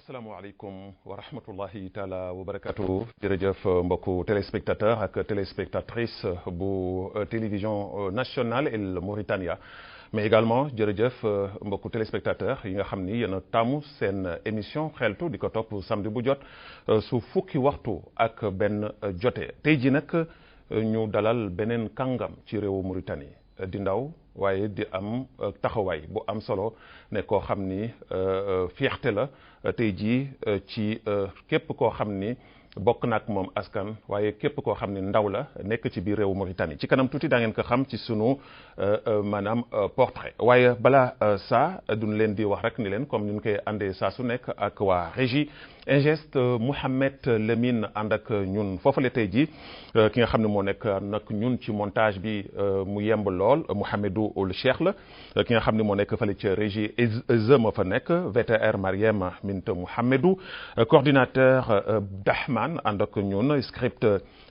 asalaamaaleykum wa rahmatullahi taala wa barakatuh jërëjëf mbokku téléspectateur ak téléspectatrice bu télévision nationale El Mauritania mais également jërëjëf mbokku téléspectateur yi nga xam ni yéen a taamu seen émission xeltu di ko topp samedi bu jot su fukki waxtu ak benn jote tey ji nag ñu dalal beneen kàngam ci réewu Mauritanie di ndaw waaye di am taxawaay bu am solo ne koo xam ni fierté la tey jii ci képp koo xam ni bokk na ak moom askan waaye képp koo xam ni ndaw la nekk ci biir réewu Mauritanie ci kanam tuuti daa ngeen ko xam ci sunu maanaam portrait waaye balaa saa duñ leen di wax rek ni leen comme ni ñu koy àndee saa su nekk ak waa régie Ingest Mouhamed Lamine ànd ak ñun foofale tey jii ki nga xam ne moo nekk nag ñun ci montage bi mu yemb lool Mouhamedou Ould Cheikh la ki nga xam ne moo nekk fële ca régie moo fa nekk VTR Mariam Mint Mouhamedou coordinateur Dahman ànd ak ñun script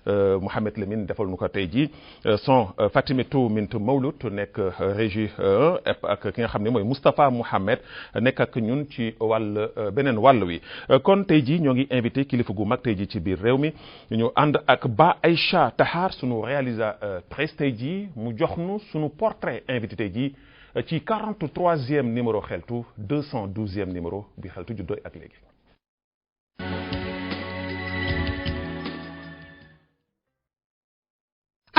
Mouhamed Lamine defal nu ko tey jii son Fatimetou Mint Mawlut nekk régie ak ki nga xam ne mooy Moustapha Mouhamed nekk ak ñun ci wàll beneen wàll wi kon tey jii ñoo ngi invité kilifa gu mag tey jii ci biir réew mi ñu ànd ak Ba Aïcha Tahar sunu réalisatrice tey jii mu jox nu sunu portrait invité tey jii ci 43e numéro xeltu 212e numéro bi xeltu juddooy ak léegi.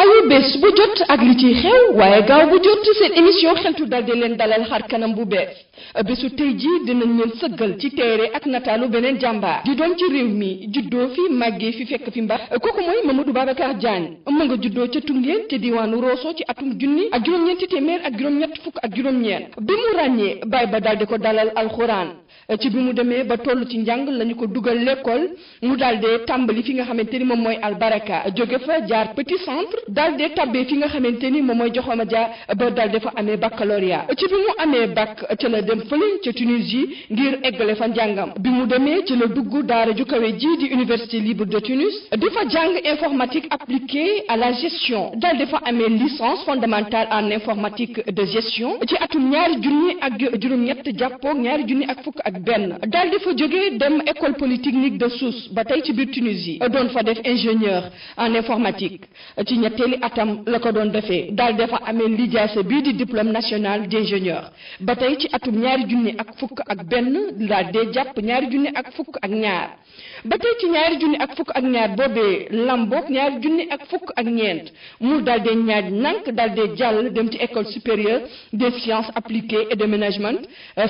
ayu bés bu jot ak li ciy xew waaye gaaw bu jot seen émission xeltu daldi leen dalal xar kanam bu bees bésu tey ji dinañ leen sëggal ci téere ak nataalu beneen jàmbaar di doom ci réew mi juddoo fi màggee fi fekk fi mbar kooku mooy Mamadou Babacar Diagne ma nga juddoo ca Tungeen ca diwaanu Rosso ci atum junni ak juróom-ñeenti téeméer ak juróom-ñett fukk ak juróom-ñeent bi mu ràññee baay ba daldi ko dalal alxuraan ci bi mu demee ba toll ci njàng lañu ko dugal l'école mu daldee tàmbali fi nga xamante ni moom mooy albaraka jóge fa jaar petit centre daldee tabbee fi nga xamante ni moom mooy Joxoma Dia ba dalde fa amee baccalauréat ci bi mu amee bac ca la dem fële ca Tunisie ngir eggale fa njàngam bi mu demee ci la dugg daara ju kawe ji di université libre de Tunis di fa jàng informatique appliquée à la gestion dalde fa amee licence fondamentale en informatique de gestion ci atum ñaari junni ak juróom-ñett jàppoo ñaari junni ak fukk ak benn daal di fa jógee dem école polytechnique de Sousse ba tey ci biir Tunisie doon fa def ingénieur en informatique ci ñetteeli atam la ko doon defee daal di fa amee lijaasa bii di diplôme national d'ingénieur ba tey ci atum ñaari junni ak fukk ak benn daal di jàpp ñaari junni ak fukk ak ñaar ba tey ci ñaari junni ak fukk ak ñaar boobee lamboog ñaari junni ak fukk ak ñeent mu daal di ñaaj nank daal di jàll dem ci école supérieure des sciences appliquées et de management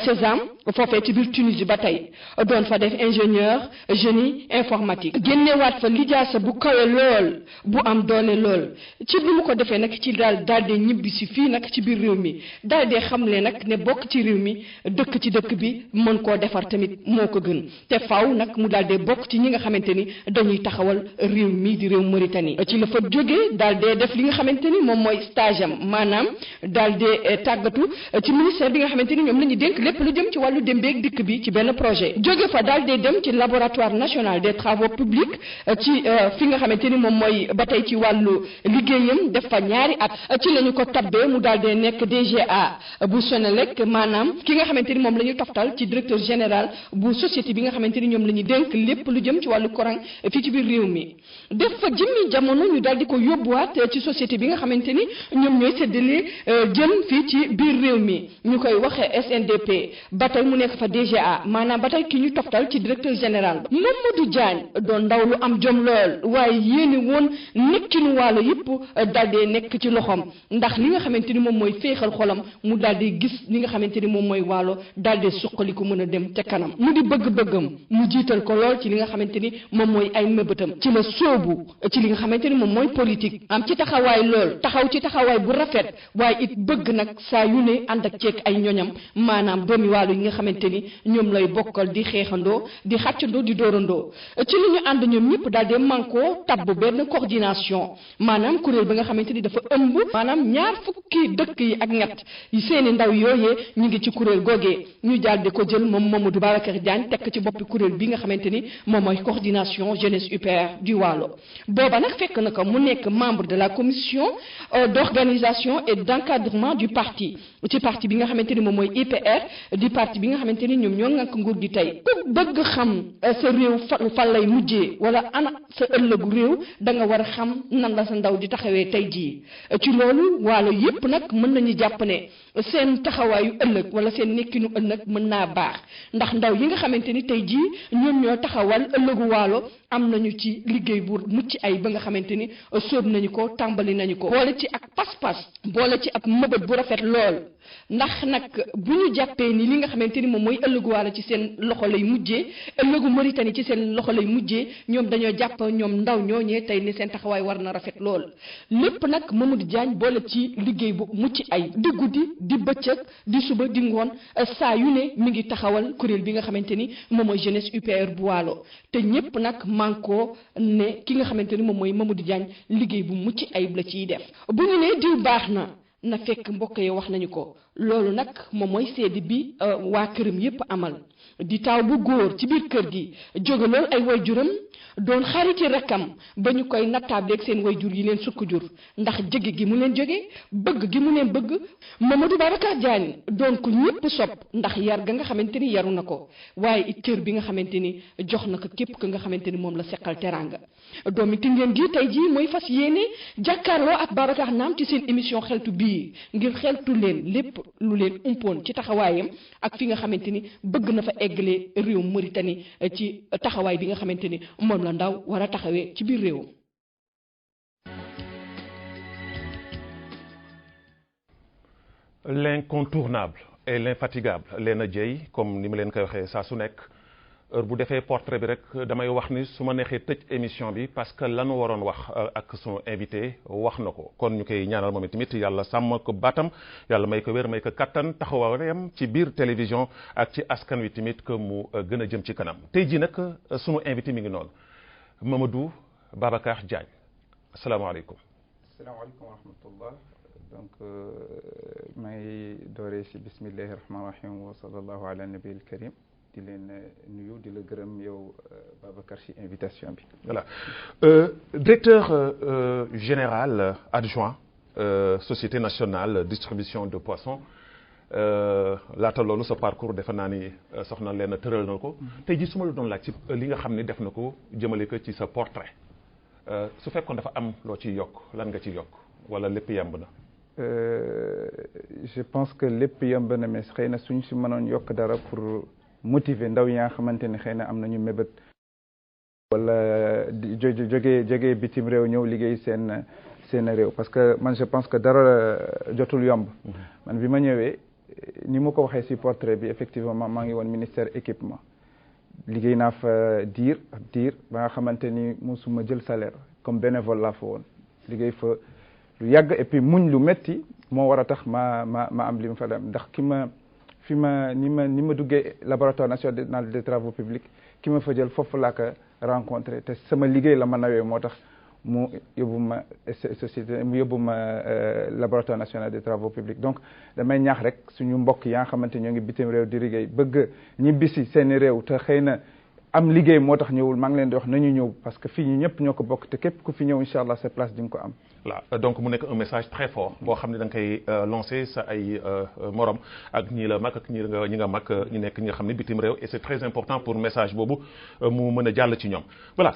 Sésame foofee ci biir Tunisie ba tey doon fa def ingénieur génie informatique génnewaat fa lijaasa bu kawe lool bu am doole lool ci bi mu ko defee nag ci daal di ñibbi si fii nag ci biir réew mi daal di xamle nag ne bokk ci réew mi dëkk ci dëkk bi mën koo defar tamit moo ko gën te faaw nag mu daal di bokk ci ñi nga xamante ni dañuy taxawal réew mi di réew Mauritanie ci la fa jógee daal di def li nga xamante ni moom mooy stage am maanaam daal di tàggatu ci ministère bi nga xamante ni ñoom la ñu dénk lépp lu jëm ci wàllu dem beeg dikk bi ci benn projet jóge fa daal di dem ci laboratoire national des travaux publics ci fi nga xamante ni moom mooy ba tey ci wàllu liggéeyam def fa ñaari at ci la ñu ko tabbee mu daal di nekk DGA bu Senelec maanaam ki nga xamante ni moom la ñu toftal ci directeur général bu société bi nga xamante ni ñoom la ñu dénk lépp lu jëm ci wàllu courant fii ci biir réew mi def fa jëmmi jamono ñu daal di ko yóbbuwaat ci société bi nga xamante ni ñoom ñooy séddale jën fii ci biir réew mi ñu koy waxee SNDP ba tey mu nekk fa DGA maanaam ba tey ki ñu toftal ci directeur général ba Mamadou Diagne doon ndaw lu am jom lool waaye yéene woon nekkinu waalo yëpp daal di nekk ci loxoom ndax li nga xamante ni moom mooy féexal xolam mu daal di gis li nga xamante ni moom mooy waalo daal di suqali ko mën a dem ca kanam mu di bëgg-bëggam mu jiital ko lool ci li nga xamante ni moom mooy ay mëbëtam ci la sóobu ci li nga xamante ni moom mooy politique am ci taxawaay lool taxaw ci taxawaay bu rafet waaye it bëgg nag saa yu ne ànd ak ceeg ay ñoñam maanaam doomi waalo yi nga xamante ni ñoom lay bokkal di xeexandoo di xàccandoo di dóorandoo ci li ñu ànd ñoom ñëpp daal di mànkoo tabb benn coordination maanaam kuréel kuréel ba nga xamante ni dafa ëmb maanaam ñaar fukki dëkk yi ak ñett yi seeni ndaw yooyee ñu ngi ci kuréel googee ñu daal di ko jël moom Mamadou Babacar Diagne tekk ci boppi kuréel bi nga xamante ni moom mooy coordination jeunesse UPR du Waalo booba nag fekk na ko mu nekk membre de la commission d'organisation et d'encadrement du parti ci parti bi nga xamante ni moom mooy IPR di parti bi nga xamante ni ñoom ñoo ngànk nguur gi tey ku bëgg xam sa réew fan lay mujjee wala ana sa ëllëgu réew da nga war a xam nan la sa ndaw di taxawee tey jii ci loolu Waalo yépp nag mën nañu jàpp ne seen taxawaayu ëllëg wala seen nekkinu ëllëg mën naa baax ndax ndaw yi nga xamante ni tey jii ñoom ñoo taxawal ëllëgu Waalo am nañu ci liggéey bu mucc ay ba nga xamante ni sóob nañu ko tàmbali nañu ko boole ci ak pas-pas boole ci ak mëbët bu rafet lool ndax nag bu ñu jàppee ni li nga xamante ni moom mooy ëllëgu Waalo ci seen loxo lay mujjee ëllëgu Mauritanie ci seen loxo lay mujjee ñoom dañoo jàpp ñoom ndaw ñooñee tey ni seen taxawaay war na rafet lool lépp nag Mamadou Diagne boole ci liggéey bu mucc ay di guddi di bëccëg di suba di ngoon saa yu ne mi ngi taxawal kuréel bi nga xamante ni moom mooy jeunesse UPR bu Waalo te ñépp nag manko ne ki nga xamante ni moom mooy Mamadou Diagne liggéey bu mucc ayib la ciy def bu ñu ne diw baax na fekk mbokk yi wax nañu ko loolu nag moom mooy seede bi waa këram yépp amal di taaw bu góor ci biir kër gi jóge lool ay wayjuram doon xariti rakkam ba ñu koy nattaableeg seen wayjur yi leen sukk jur ndax jege gi mu leen jóge bëgg gi mu leen bëgg Mamadou Babacar Diagne doon ko ñépp sopp ndax yar ga nga xamante ni yaru na ko waaye it cër bi nga xamante ni jox na ko képp ka nga xamante ni moom la seqal teraanga doomi Tingeen gi tey jii mooy fas yéene jàkkaarloo ak Babacar Naam ci seen émission xeltu bii ngir xeltu leen lépp lu leen umpoon ci taxawaayam ak fi nga xamante ni bëgg na fa eggale réew Mauritanie ci taxawaay bi nga xamante ni moom la ndaw war a taxawee ci biir réewam. L'incontournable et l'infatigable Léna Dieye comme ni ma leen koy waxee saa su nekk heure bu defee portrait bi rek damay wax ni su ma neexee tëj émission bi parce que lanu waroon wax ak sunu invité wax na ko kon ñu koy ñaanal moom tamit yàlla sàmm ko baatam yàlla may ko wér may ko kattan taxawaayam ci biir télévision ak ci askan wi tamit que mu gën a jëm ci kanam tey jii nag sunu invité mi ngi noonu Mamadou Babacar Diagne asalaamaaleykum. asalaamaaleykum wa rahmatullah donc may dooree si bismillahi rahmaani rahim wa sallallahu ala nabiil karim di leen nuyu di la gërëm yow Babacar ci invitation bi. voilà directeur général adjoint société nationale distribution de poissons laata loolu sa parcours defe naa ni soxna leen tëral na ko tey jii su ma la doon laaj ci li nga xam ne def na ko jëmale ko ci sa portrait su fekkoon dafa am loo ciy yokk lan nga ciy yokk wala lépp yemb na. je pense que lépp yemb na mais xëy na suñ si mënoon yokk dara pour motiver ndaw yi nga xamante ne xëy na am nañu mébét wala jógee bitim réew ñëw liggéey seen réew parce que man je pense que dara jotul yomb man bi ma ñëwee ni ma ko waxee si portrait bi effectivement maa ngi woon ministère équipement liggéey naa fa diir ba nga xamante ni musuma jël salaire comme bénévole laa fa woon liggéey fa lu yàgg et puis muñ lu metti moo war a tax ma am li ma fa dem ndax ni ma duggee laboratoire national des travaux publics ki ma fa jël foofu laa ko rencontré te sama liggéey la ma nawee moo tax mu yóbbu ma société mu yóbbu ma laboratoire national des travaux publics donc damay ñaax rek suñu mbokk yaa nga xamante ñoo ngi bitim réew di liggéey bëgg ñibbisi seeni réew te xëy na am liggéey moo tax ñëwul maa ngi leen di wax nañu ñëw parce que fii ñu ñëpp ñoo ko bokk te képp ku fi ñëw incha allah sa place di nga ko am. voilà donc mu nekk un message très fort boo xam ne da nga koy lancer sa ay morom ak ñi la mag ak ñi nga mag ñi nekk ñi nga xam ne bitim réew et c'est très important pour message boobu mu mën a jàll ci ñoom voilà.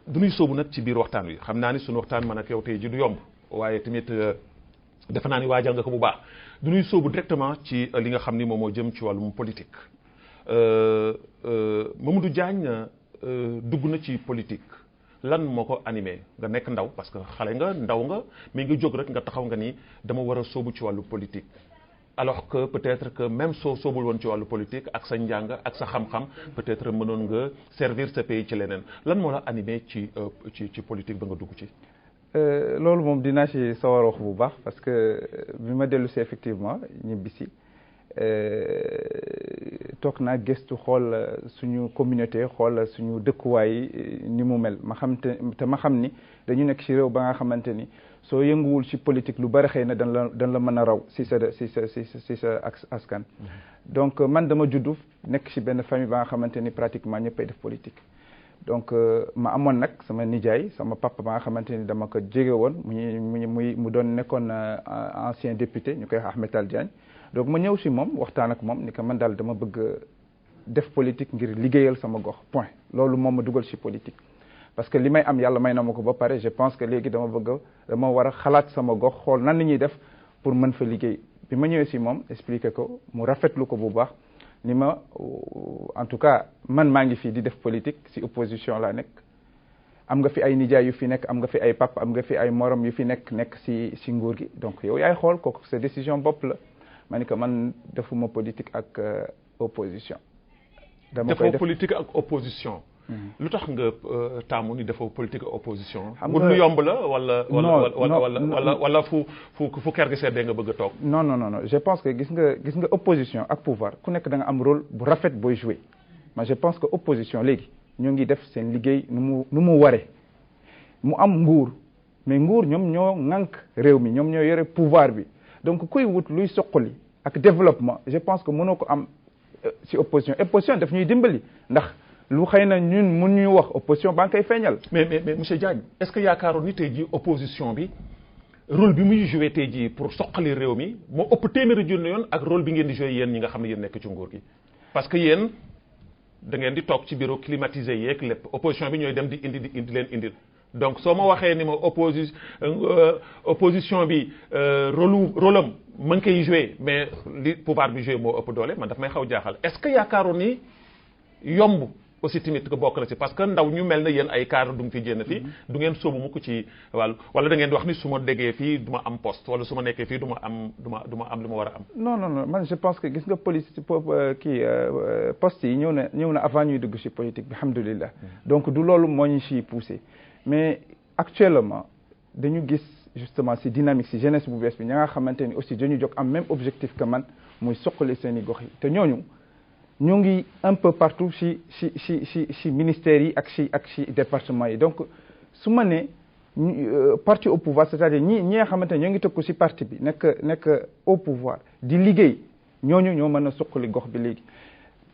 du ñuy sóobu nag ci biir waxtaan wi xam naa ni suñu waxtaan man ak yow tey ji du yomb waaye tamit defe naa ni waajal nga ko bu baax du ñuy sóobu directement ci li nga xam ni moom moo jëm ci wàllum politique Mamadou Diagne dugg na ci politique lan moo ko animé nga nekk ndaw parce que xale nga ndaw nga mais nga jóg rek nga taxaw nga ni dama war a sóobu ci wàllu politique alors que peut-être que même soo soobul woon ci wàllu politique ak sa njàng ak sa xam-xam peut-être mënoon nga servir sa pays ci leneen lan moo la animé ci politique ba nga dugg ci. loolu moom dinaa ci sawar wax bu baax parce que bi ma dellu si effectivement ñibbisi toog naa gëstu xool suñu communauté xool suñu dëkkuwaay ni mu mel ma xam te ma xam ni dañu nekk ci réew ba nga xamante ni soo yënguwul ci politique lu bari xëy na dañ la mën a raw si sa askan. donc man dama juddu nekk ci benn famille ba nga xamante ni pratiquement ñëppay def politique. donc ma amoon nag sama nijaay sama papa ba nga xamante ni dama ko jege woon mu doon nekkoon ancien député ñu koy wax Ahmed Al Diagne. donc ma ñëw si moom waxtaan ak moom ni que man daal dama bëgg def politique ngir liggéeyal sama gox point loolu moom ma dugal si politique. parce que li may am yàlla may na ma ko ba pare je pense que léegi dama war a xalaat sama gox xool nan la ñuy def pour mën fa liggéey bi ma ñëwee si moom expliquer ko mu rafetlu ko bu baax ni ma en tout cas man maa ngi fii di def politique si opposition laa nekk. am nga fi ay nijaay yu fi nekk am nga fi ay papa am nga fi ay morom yu fi nekk si nguur gi donc yow yaay xool kooku sa décision bopp la. ma ni que man defuma politique ak opposition. dama koy def politique ak opposition. lu tax nga taamu ni defoo politique ak opposition. xam nga lu yomb la wala fu kër gi seddee nga bëgg a toog. non je pense que gis nga opposition ak pouvoir ku nekk da nga am rôle bu rafet booy jouer mais je pense que opposition léegi ñoo ngi def seen liggéey nu mu waree mu am nguur mais nguur ñoom ñoo ŋànk réew mi ñoom ñoo yore pouvoir bi. donc kuy wut luy soqali ak développement je pense que mënoo ko am ci opposition daf ñuy dimbali ndax lu xëy na ñun mun ñuy wax opposition baa ngi koy feeñal. mais monsieur Diagne est-ce que yaakaaroon ni tey jii opposition bi rôle bi muy joué tey jii pour soqali réew mi moo ëpp téeméeri junni yoon ak rôle bi ngeen di joué yéen ñi nga xam ne yéen nekk ci nguur gi. parce que yéen da ngeen di toog ci bureau climatisé yeeg lépp opposition bi ñooy dem di indi leen indil. donc soo ma waxee ni ma opposition bi rôle am ma ngi koy joué mais li pouvoir bi joué moo ëpp doole man daf may xaw jaaxal est-ce que yaakaaroon ni yomb aussi tamit que bokk na ci parce que ndaw ñu mel na yéen ay cadre du nga fi génn fii du ngeen sóobu mukk ci wàllu wala da ngeen di wax ni su ma déggee fii du ma am poste wala su ma nekkee fii du ma am lu ma war a am. non man je pense que gis nga poste yi ñëw na avant ñuy dugg ci politique bi alhamdulillah donc du loolu moo ñu ciy poussé. mais actuellement dañu gis justement ci dynamique ci jeunesse bu bees bi ña nga xamante ni aussi dañu jóg am même objectif que man muy soqali seen i gox yi te ñooñu ñu ngi un peu partout ci ministères yi ak ci département yi donc su ma nee parti au pouvoir c'est-à-dire ñi nga xamante ne ñoo ngi tëkku ci parti bi nekk au pouvoir di liggéey ñooñu ñoo mën a soqali gox bi léegi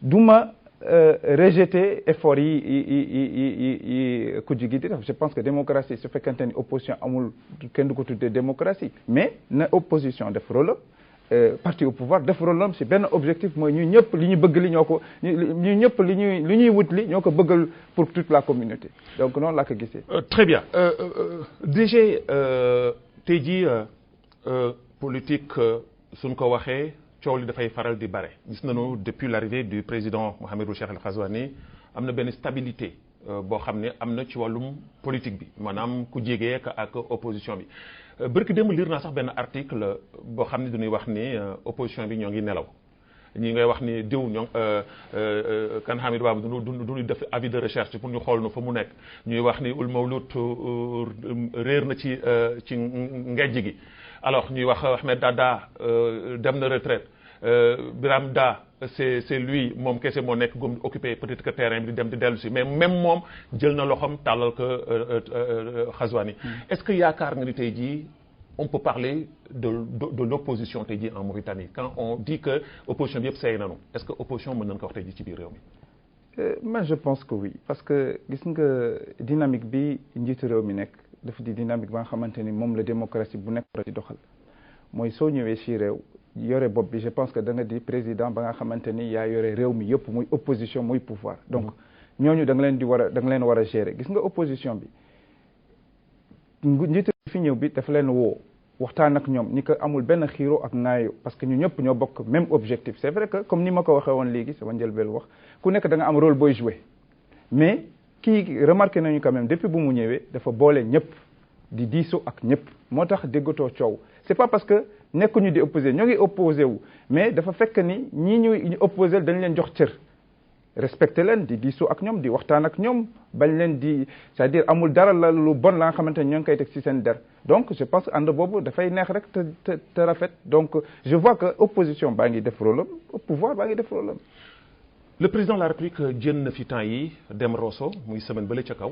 duma rejeter effort yi kujj gi di def je pense que démocratie su fekkente ni opposition amul kenn du ko tuddee démocratie mais na opposition def rôle parti au pouvoir def rôle am si benn objectif mooy ñu ñëpp li ñu bëgg li ñoo ko ñu ñëpp li ñuy wut li ñoo ko bëggal pour toute la communauté donc noonu laa ko gisee. très bien DG tey jii politique suñ ko waxee. coow li dafay faral di bare gis nañu depuis l'arrivée du président Mohamed Cheikh El Ghazouani am na benn stabilité boo xam ne am na ci wàllum politique bi maanaam ku jege ak opposition bi bërki démb lire naa sax benn article boo xam ne dañuy wax ni opposition bi ñoo ngi nelaw ñi ngay wax ni diw ñoo kan Hamid Babou du def avis de recherche pour ñu xool nu fa mu nekk ñuy wax ni Ould Mawloud réer na ci ngejj gi alors ñuy wax Ahmed Dada dem na retraite Biram Da c'est lui moom kese moo nekk gom occupé peut-être que terrain bi di dem di dellu si mais même moom jël na loxoom tàllal ko Ghazouani est-ce que yaakaar nga ni tey jii on peut parler de l'opposition tey jii en Mauritanie quand on dit que opposition bi yëpp seey nañu est-ce que opposition mën nañu ko wax tey jii ci biir réew mi. moi je pense que oui parce que gis nga dynamique bi njiitu réew mi nekk dafa di dynamique ba nga xamante ni moom la démocratie bu nekk di doxal mooy soo ñëwee ci réew yore bopp bi je pense que da nga di président ba nga xamante ni yaa yore réew mi yëpp muy opposition muy pouvoir donc ñooñu da nga leen war a gérer gis nga opposition bi njiitu fi ñëw bi dafa leen woo waxtaan ak ñoom ni ko amul benn xiiro ak ŋaayo parce que ñu ñëpp ñoo bokk même objectif c'est vrai que comme ni ma ko waxee woon léegi sama njëlbeen wax ku nekk da nga am rôle booy jouer mais kii remarqué nañu quand même depuis bu mu ñëwee dafa boole ñëpp di diisoo ak ñëpp moo tax déggatoo coow c'est pas parce que nekkuñu di opposé ñoo ngi opposé wu mais dafa fekk ni ñii ñu opposé dañ leen jox cër respecté leen di diisoo ak ñoom di waxtaan ak ñoom bañ leen di c'est-à-dire amul dara la lu bon la nga xamante ne ñoo ngi koy teg ci seen der donc je pense que ànd boobu dafay neex rek te rafet donc je vois que opposition baa ngi def rôle am pouvoir baa ngi def rôle am. le président de la République jën na fi temps yi dem Rosso muy semaine bële ca kaw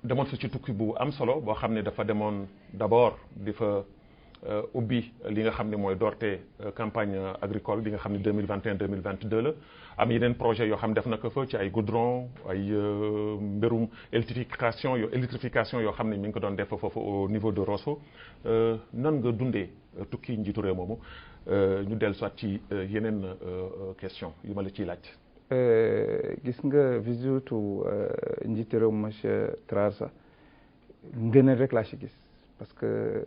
demoon fa ci tukki bu am solo boo xam ne dafa demoon d'abord di fa ubbi li nga xam ne mooy doorte campagne agricole bi nga xam ne 2021 2022 la am yeneen projet yoo xam ne def na ko fa ci ay goudron ay mbirum électrification yoo xam ne mi ngi ko doon def foofu au niveau de Rosso nan nga dundee tukki njiitu réew moomu ñu dellu soit ci yeneen question yu ma la ciy laaj. gis nga visitu njiitu réew monsieur Trarza ngëneel rek laa ci gis parce que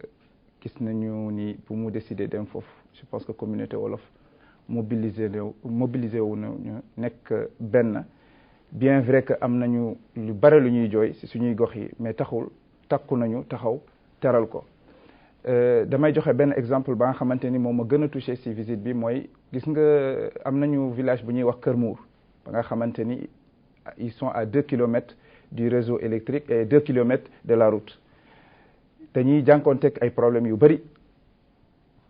gis nañu ni bu mu décider dem foofu je pense que communauté wolof mobilisé wu nañu nekk benn bien vrai que am nañu lu bare lu ñuy jooy ci suñuy gox yi mais takku nañu taxaw teral ko damay joxe benn exemple ba nga xamante ni moom ma gën a touché ci visite bi mooy gis nga am nañu village bu ñuy wax Kër Mour ba nga xamante ni ils sont à 2 kilomètres du réseau électrique et 2 kilomètres de la route dañuy jànkoonteeg ay problèmes yu bëri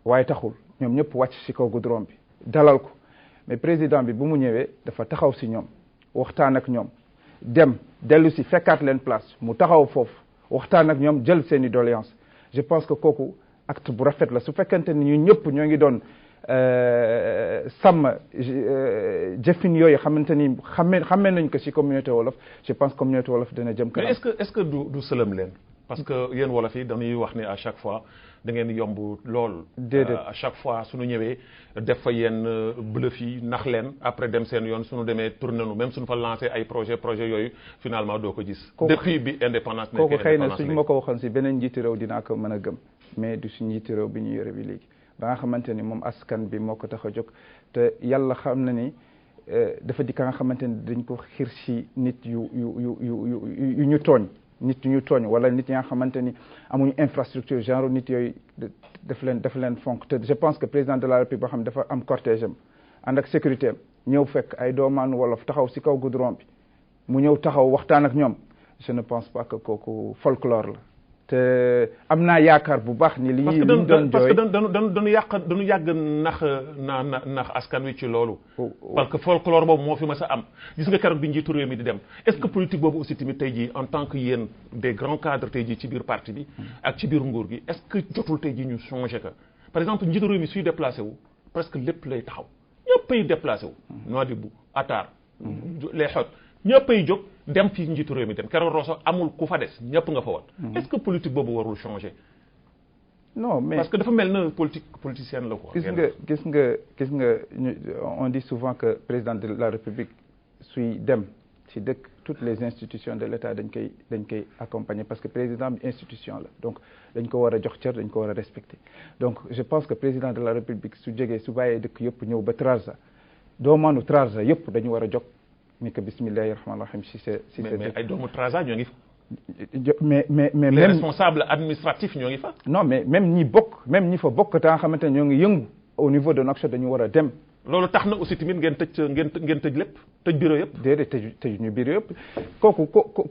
waaye taxul ñoom ñëpp wàcc ci kaw goudron bi dalal ko mais président bi bu mu ñëwee dafa taxaw ci ñoom waxtaan ak ñoom dellu ci fekkaat leen place mu taxaw foofu waxtaan ak ñoom jël seeni doléance je pense que kooku acte bu rafet la su fekkente ni ñu ñëpp ñoo ngi doon sàmm jëfin yooyu xamante ni xamee nañ ko ci communauté wolof je pense communauté wolof dina jëm kanam. mais est-ce que du sëlëm leen parce que yéen wolof yi dañuy wax ni à chaque fois da ngeen yomb lool. déedéet à chaque fois suñu ñëwee def fa yenn bluff yi nax leen après dem seen yoon suñu demee tourné nu même suñu fa lancé ay projet yooyu finalement doo ko gis. depuis bi indépendance. kooku xëy na suñ ma ko waxoon ci beneen njiiti réew dinaa ko mën a gëm mais du suñ njiiti réew bi ñu yore bi léegi ba nga xamante ni moom askan bi moo ko tax a jóg te yàlla xam na ni dafa di ka nga xamante ni dañ ko xiir ci nit yu ñu tooñ. nit ñu tooñ wala nit ñi nga xamante ni amuñu infrastructure genre nit yooyu daf leen fonk te je pense que président de la République boo xam ne dafa am cortège am ànd ak sécurité am ñëw fekk ay doomaanu wolof taxaw ci kaw goudron bi mu ñëw taxaw waxtaan ak ñoom je ne pense pas que kooku folklore la te am naa yaakaar bu baax ni li ñu doon jooy parce que dañu yàgg nax askan wi ci loolu. parce que folklore boobu moo fi mas a am. gis nga keroog bi njiitu réew mi di dem est-ce que politique boobu aussi tamit tey jii en tant que yéen des grands cadres tey jii ci biir parti bi. ak ci biir nguur gi est-ce que jotul tey jii ñu changé que par exemple njiitu réew mi suy déplacé wu presque lépp lay taxaw ñëppay déplacé wu. Nouadhibou Atar. les xot ñëppay jóg. dem fi njiitu réew mi dem keroog Rosso amul ku fa des ñëpp nga fa woon. est-ce que politique boobu warul changer. non mais parce que dafa mel na politicienne la quoi. gis nga on dit souvent que président de la République suy dem ci dëkk toutes les institutions de l'État dañ koy accompagner parce que président bi institution la donc dañ ko war a jox cër dañ ko war a respecter donc je pense que président de la République su jógee su bàyyee dëkk yëpp ñëw ba Trarza doomaanu Trarza yëpp dañu war a jóg. ni que bismillahi rahmaani rahim si mais ay doomu Trarza ñoo ngi fa. mais les responsables administratifs ñoo ngi fa. non mais même ñi fa bokk te nga xamante ne ñoo ngi yëngu au niveau de Nouakchott dañu war a dem. loolu tax na aussi tamit ngeen tëj lépp tëj bureau yëpp. déedéet tëj ñu bureau yëpp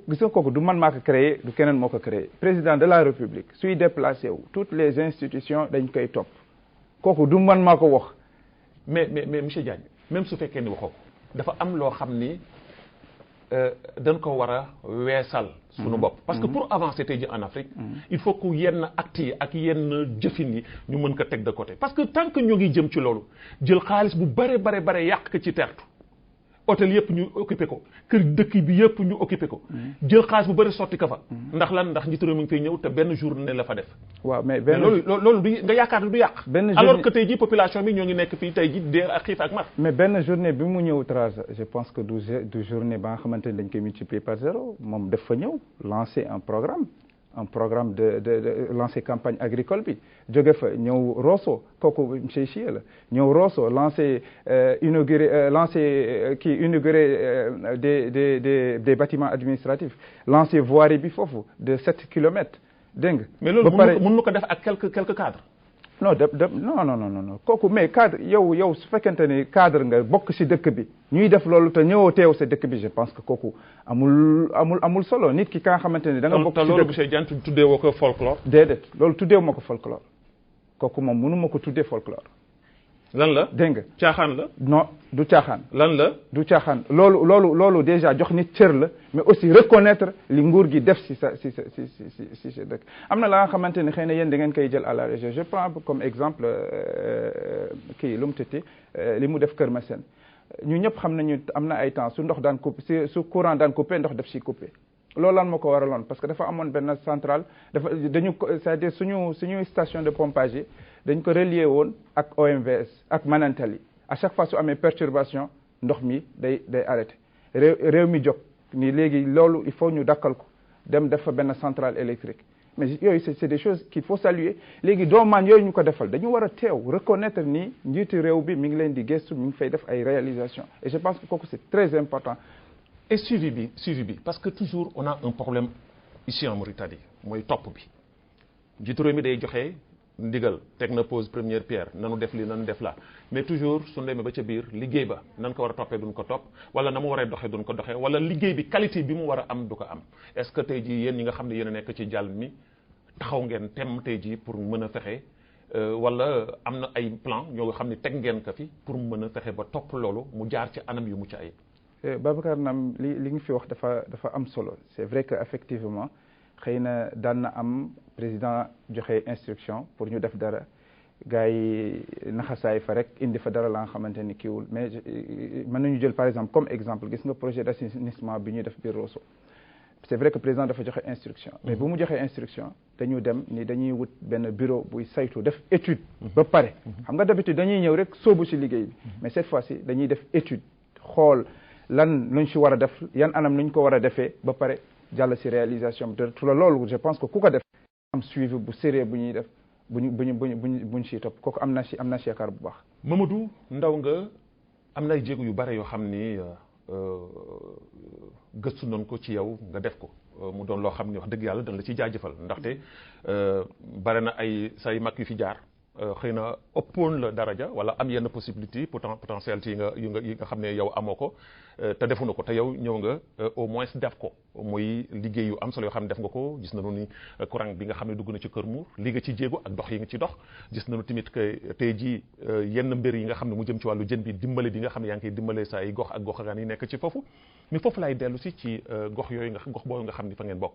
gis nga kooku du man maa ko créé du keneen moo ko créé président de la République suy déplacé wu toutes les institutions dañ koy topp kooku du man maa ko wax. mais monsieur Diagne même su fekkee ni waxoo ko dafa am loo xam ni dañ ko war a weesal suñu bopp parce que pour avancer tey ji en Afrique il faut que yenn actes yi ak yenn jëfin yi ñu mën ko teg de côté parce que tant que ñoo ngi jëm ci loolu jël xaalis bu bare yàq ko ci tertu hôtel yëpp ñu occupé ko kër dëkk bi yëpp ñu occupé ko jël xaalis bu bëri sotti ko fa ndax lan ndax njiitu réew mi ngi fay ñëw te benn journée la fa def waaw mais loolu du nga yaakaar du yàq alors que tey ji population bi ñoo ngi nekk fii tey ji dee ak xiif ak mar mais benn journée bi mu ñëw Trarza je pense que du journée ba nga xamante ne dañ koy multiplier par 0 moom daf fa ñëw lancer un programme de lancer campagne agricole bi jóge fa ñëw Rosso kooku monsieur Chié la ñëw Rosso lancer inauguré des bâtiments administratifs lancer voirie bi foofu de 7 kilomètres dégg nga. mais loolu mën na ko def ak quelques cadres. non non kooku mais cadre yow su fekkente ni cadre nga bokk ci dëkk bi ñuy def loolu te ñëwoo teew sa dëkk bi je pense que kooku amul solo nit ki ka nga xamante ni da nga bokk ci dëkk loolu monsieur Diagne tuddee woo ko folklore. déedéet loolu tuddee ma ko folklore kooku moom mënu ma ko tuddee folklore. lan la dégg nga caaxaan la. non du caaxaan. lan la du caaxaan loolu déjà jox nit cër la mais aussi reconnaître li nguur gi def si sa dëkk am na la nga xamante ni xëy na yéen da ngeen koy jël à la région je prends comme exemple kii lu mu tëtti li mu def Kër Massène ñu ñëpp xam nañu am na ay temps su ndox daan coupé su courant daan coupé ndox def si coupé loolu lan moo ko waraloon parce que dafa amoon benn centrale c'est-à-dire suñu station de pompage yi dañ ko relier woon ak OMVS ak Manantali à chaque fois su amee perturbation ndox mi day arrêté réew mi jóg ni léegi loolu il faut ñu dakkal ko dem def fa benn centrale électrique mais yooyu c'est des choses qu'il faut saluer léegi doomaan yooyu ñu ko defal dañu war a teew reconnaître ni njiitu réew bi mi ngi leen di gëstu mi ngi fay def ay réalisations et je pense que kooku c'est très important. et suivi bi parce que toujours on a un problème ici en Mauritanie mooy topp bi njiitu réew mi day joxe ndigal teg na pose première pierre nanu def lii nanu def la mais toujours suñu demee ba ca biir liggéey ba nan ko war a toppee duñ ko topp wala na mu war a doxee duñ ko doxee wala liggéey bi qualité bi mu war a am du ko am est-ce que tey jii yéen ñi nga xam ne yéen a nekk ci jàll mi taxaw ngeen tem tey jii pour mën a fexe wala am na ay plan ñoo nga xam ne teg ngeen ko fi pour mën a fexe ba topp loolu mu jaar ci anam yu mucc ayib. Babacar Nam li nga fi wax dafa am solo c'est vrai que effectivement xëy na daan na am président joxe instruction pour ñu def dara gars yi naxasaay fa rek indi fa dara la nga xamante ni kiiwul mais mën nañu jël par exemple comme exemple gis nga projet d'assainissement bi ñuy def biir Rosso c'est vrai que président dafa joxe instruction mais bu mu joxee instruction dañu dem ni dañuy wut benn bureau buy saytu def étude ba pare xam nga d'habitude dañuy ñëw rek sóobu ci liggéey bi mais cette fois-ci dañuy def étude xool lan luñ ci war a def yan anam luñ ko war a defee ba pare jàll ci réalisation bi te loolu je pense que ku ko def am suivi bu sérieux bu ñuy def buñ ci topp kooku am na ci yaakaar bu baax. Mamadou Ndaw nga am na ay jéego yu bare yoo xam ni gëstu nañ ko ci yow nga def ko mu doon loo xam ni wax dëgg yàlla dañ la ci jaajëfal ndaxte bare na ay say mag yu fi jaar xëy na ëppoon la daraja wala am yenn possibilité potentialité yi nga xam ne yow amoo ko te defu na ko te yow ñëw nga au moins def ko muy liggéey yu am solo yoo xam ne def nga ko gis nañu ni courant bi nga xam ne dugg na ci Kër Mour li nga ci jéego ak dox yi nga ci dox gis nañu tamit que tey jii yenn mbir yi nga xam ne mu jëm ci wàllu jën bi dimbale bi nga xam ne yaa ngi koy dimbale saa yi gox ak goxagaan yi nekk ci foofu mais foofu laay dellu si ci gox yooyu gox boobu nga xam ne fa ngeen bokk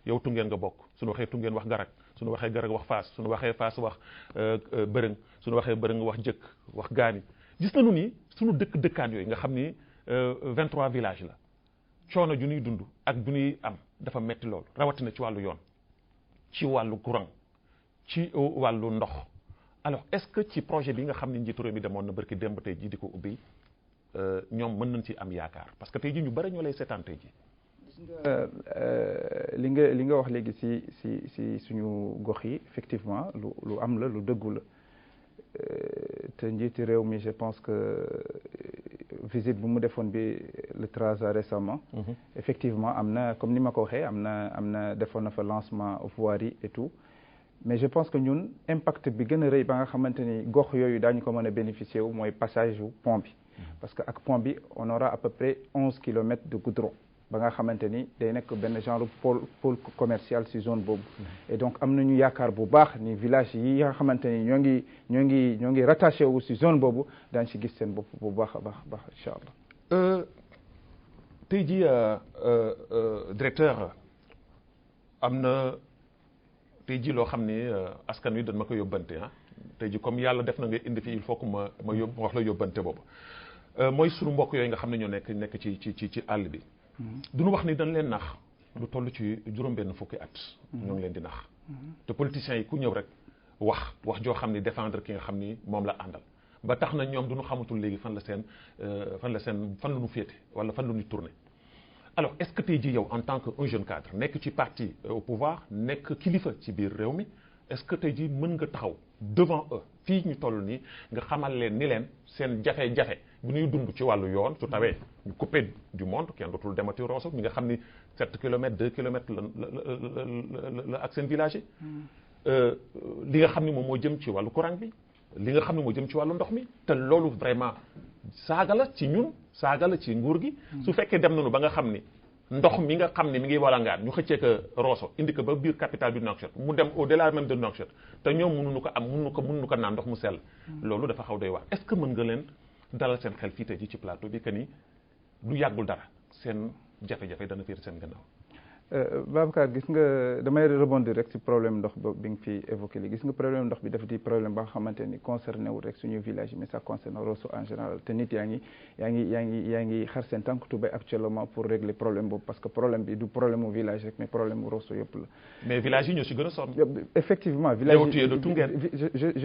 yow Tungeen nga bokk suñu waxee Tungeen wax Garak suñu waxee Garak wax Faas suñu waxee Faas wax Bërëng suñu waxee Bërëng wax Jëkk wax Gaani gis nañu ni suñu dëkkaan yooyu nga xam ni 23 villages la coono ju ñuy dund ak ju ñuy am dafa metti lool rawatina ci wàllu yoon ci wàllu courant ci wàllu ndox alors est-ce que ci projet bi nga xam ne njiitu réew mi demoon na barki démb tey ji di ko ubbi ñoom mën nañ ci am yaakaar parce que tey ji ñu bari ñoo lay seetaan tey ji li nga wax léegi si suñu gox yi effectivement lu am la lu dëggu la te njiiti réew mi je pense que visite bu mu defoon bi le Trarza récemment effectivement am na comme ni ma ko waxee am na defoon na fa lancement voirie et tout mais je pense que ñun impact bi gën a rëy ba nga xamante ni gox yooyu daañu ko mën a bénéficier wu mooy passage wu pont bi parce que ak pont bi on aura à peu près 11 kilomètres de goudron ba nga xamante ni day nekk benn genre pôle commercial ci zone boobu et donc am nañu yaakaar bu baax ni village yi nga xamante ni ñoo ngi rattaché wu ci zone boobu daañu ci gis seen bopp bu baax a baax incha allah. tey jii directeur am na tey jii loo xam ni askan wi dañ ma ko yóbbante tey jii comme yàlla def na nga indi fi il faut que ma wax la yóbbante boobu mooy sunu mbokk yooyu nga xam ne ñoo nekk ci àll bi. duñu wax ni dañ leen nax lu toll ci juróom-benn fukki at ñoo ngi leen di nax te politiciens yi ku ñëw rek wax joo xam ni défendre ki nga xam ni moom la àndal ba tax na ñoom duñu xamatul léegi fan la ñu féete wala fan la ñu tourné alors est-ce que tey jii yow en tant que un jeune cadre nekk ci parti au pouvoir nekk kilifa ci biir réew mi est-ce que tey jii mën nga taxaw devant eux fii ñu toll nii nga xamal leen ni leen seen jafe-jafe bu ñuy dund ci wàllu yoon su tawee ñu coupé du monde kenn dootul demati Rosso ñi nga xam ni 7 kilomètres 2 kilomètres la ak seen village yi li nga xam ni moom moo jëm ci wàllu courant bi li nga xam ne moo jëm ci wàllu ndox mi te loolu vraiment saaga la ci ñun saaga la ci nguur gi su fekkee dem nañu ba nga xam ni ndox mi nga xam ne mi ngi walangaan ñu xëccee ko Rosso indi ko ba biir capitale bi Nouakchott mu dem au delà même de Nouakchott te ñoom mënuñu ko am mënuñu ko naan ndox mu sell loolu dafa xaw doy wax est-ce que mën nga leen dalal seen xel fii tey ji ci plateau bi que ni du yàggul dara seen jafe-jafe dana fiir seen gannaaw. Babacar gis nga damay rebondir rek ci problème ndox ba bi nga fi évoqué li gis nga problème ndox bi dafa di problème ba nga xamante ni concerné wul rek suñu village yi mais ça concerne Rosso en général te nit yaa ngi xar seen tànk tubéy actuellement pour régler problème boobu parce que problème bi du problème mu village rek mais problème mu Rosso yëpp la. mais village yi ñoo ci gën a sonn. effectivement village yi yow tu es de Toungène.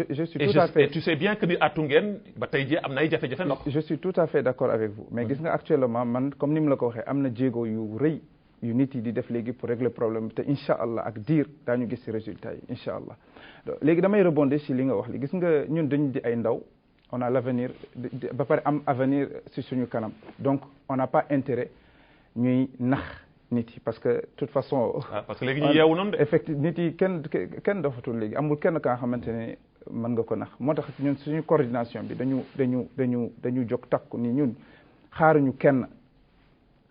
je suis tout à fait et tu sais bien que ni à Toungène ba tey jii am na ay jafe-jafe ndox. je suis tout à fait d'accord avec vous mais gis nga actuellement man comme ni mu la ko waxee am na jéego yu rëy. yu nit yi di def léegi pour régler problème te incha allah ak diir daañu gis ci résultat yi incha allah léegi damay rebondir ci li nga wax li gis nga ñun dañu di ay ndaw on a l'avenir ba pare am avenir ci suñu kanam donc on n'a pas intérêt ñuy nax nit yi parce que de toute façon. parce que léegi ñu yeewu noonu de. effectivement nit yi kenn dofatul léegi amul kenn ka nga xamante ne mën nga ko nax moo tax ñun suñu coordination bi dañu jóg takku ni ñun xaaruñu kenn.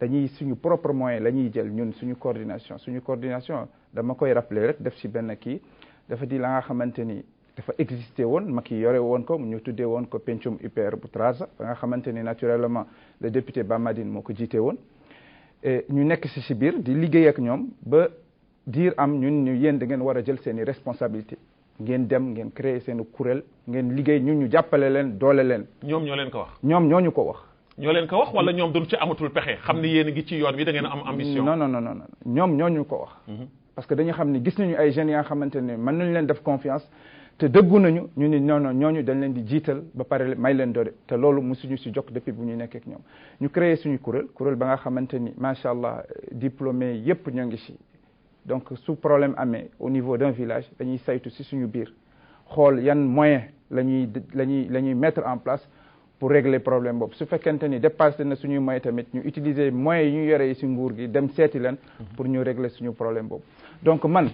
dañuy suñu propre moyen la ñuy jël ñun suñu coordination dama koy rappeler rek def ci benn kii dafa di la nga xamante ni dafa existé woon Macky yore woon ko ñu tuddee woon ko pencum UPR bu Trarza ba nga xamante ni naturellement le député Bamadine moo ko jiite woon ñu nekk ci biir di liggéey ak ñoom ba diir am ñun ñu yéen da ngeen war a jël seen i responsabilité ngeen dem ngeen créer seen kuréel ngeen liggéey ñun ñu jàppale leen doole leen. ñoom ñoo leen ko wax. ñoom ñoo ñu ko wax. ñoo leen ko wax wala ñoom duñ ci amatul pexe xam ni yéen a ngi ci yoon wi da ngeen am ambition. non ñoom ñoo ñu ko wax. parce que dañu xam ni gis nañu ay jeunes yaa xamante ne mën nañu leen def confiance te dëggu nañu ñu ni non ñooñu dañ leen di jiital ba pare may leen doole te loolu mosuñu si jokk depuis bu ñu nekkee ak ñoom ñu créé suñu kuréel ba nga xamante ni macha allah diplômé yépp ñoo ngi si donc su problème amee au niveau d'un village dañuy saytu si suñu biir xool yan moyen la ñuy mettre en place. pour régler problème boobu su fekkente ni dépassé na suñuy moyens tamit ñu utiliser moyens yi ñu yore ci nguur gi dem seeti leen pour ñu régler suñu problème boobu donc man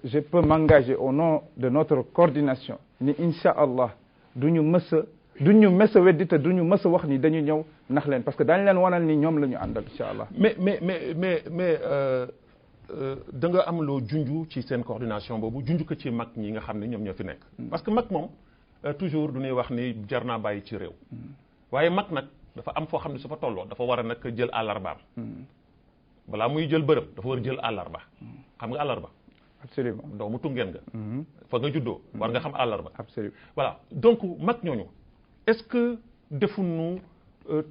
je peux m'engager au nom de notre coordination ni incha allah duñu mës a weddi te duñu mës a wax ni dañu ñëw nax leen parce que dañ leen wanal ni ñoom la ñu àndal incha allah. mais da nga am loo junju ci seen coordination boobu junju ko ci mag ñi nga xam ne ñoom ñoo fi nekk. parce que mag moom. toujours du ñuy wax ni jar naa bàyyi ci réew waaye mag nag dafa am foo xam ne su fa tolloo dafa war a nag jël àllarbaam balaa muy jël bërëb dafa war a jël àllarba xam nga àllarba absolument doomu Tungeen nga fa nga juddoo war nga xam àllarba absolument voilà donc mag ñooñu est-ce que defuñu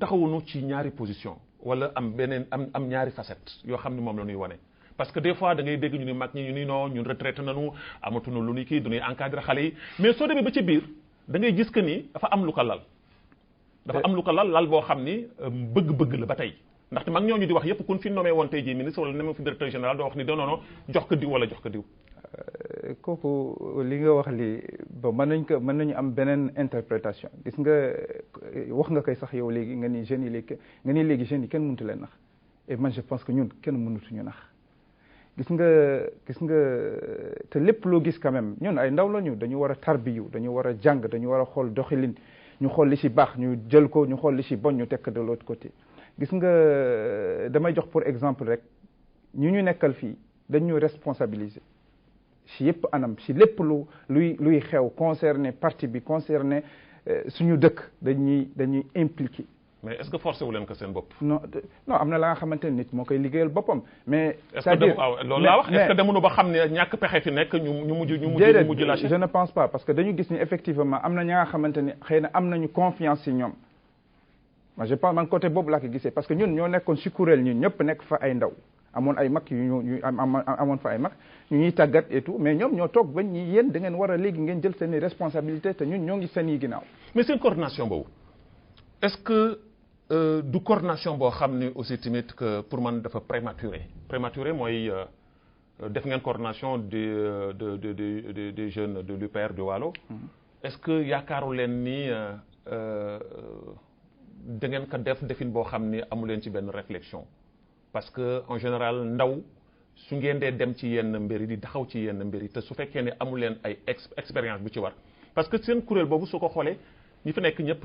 taxawuñu ci ñaari position wala am beneen am ñaari facette yoo xam ne moom la ñuy wane parce que des fois da ngay dégg ñu ni mag ñi ñu ni non ñun retraité nañu amatuñu lu ni kii du ñuy encadré xale yi mais soo demee ba ci biir da ngay gis que ni dafa am lu ko lal dafa am lu ko lal boo xam ni bëgg-bëgg la ba tey ndaxte mag ñooñu di wax yëpp kun fi nommé woon tey jii ministre wala nommé fi directeur général doo wax ni non jox ko diw wala jox ko diw. kooku li nga wax li ba mën nañu am beneen interprétation gis nga wax nga koy sax yow léegi nga ni jeunes yi léegi jeunes yi kenn mënut leen nax et man je pense que ñun kenn mënutuñu nax. gis nga te lépp loo gis quand même ñun ay ndaw lañu dañu war a tarbiyu dañu war a jàng dañu war a xool doxalin ñu xool li ci baax ñu jël ko ñu xool li ci bon ñu tekk de l'autre côté gis nga damay jox pour exemple rek ñu nekkal fii dañu responsabiliser ci yépp anam ci lépp luy xew concerné parti bi concerné suñu dëkk dañuy impliqué. mais est-ce que forcé wu leen ko seen bopp. non am na la nga xamante ne nit moo koy liggéeyal boppam mais. c'est-à-dire loolu laa wax est-ce que demuñu ba xam ne ñàkk pexe fi nekk ñu mujj lâché. je ne pense pas parce que dañu gis ni effectivement am na ña nga xamante ni xëy na am nañu confiance ci ñoom moi je pense man côté boobu laa ko gisee parce que ñun ñoo nekkoon ci kuréel ñun ñëpp nekk fa ay ndaw amoon ay mag amoon fa ay mag ñu ñuy tàggat et tout mais ñoom ñoo toog bañ ñi yéen da ngeen war a léegi ngeen jël seen i responsabilité te ñun ñoo ngi seen yi ginnaaw. mais seen coordination boobu est-ce que du coordination boo xam ne aussi tamit que pour man dafa prématuré mooy def ngeen coordination des jeunes de l'UPR de Waalo. est-ce que yaakaaru leen ni da ngeen ko defin boo xam ni amu leen ci benn réflexion parce que en général ndaw su ngeen dee dem ci yenn mbir yi di taxaw ci yenn mbir yi te su fekkee ne amu leen ay expérience bu ci war parce que seen kuréel boobu soo ko xoolee ñi fi nekk ñëpp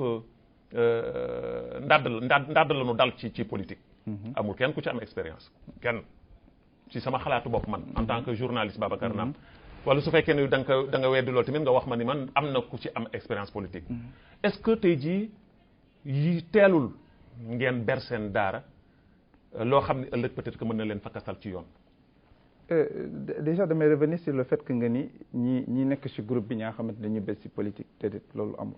ndadd la ñu dal ci politique amul kenn ku ci am expérience kenn ci sama xalaatu bopp man en tant que journaliste Babacar Nam wala su fekkee ne da nga weddi loolu tamit nga wax ma ni man am na ku ci am expérience politique est-ce que tey jii yi teelul ngeen ber seen daara loo xam ne ëllëg peut-être que mën na leen fakkasal ci yoon déjà damay revenir sur le fait que nga ni ñi nekk ci groupe bi ñaa xamante dañu bés ci politique déedéet loolu amul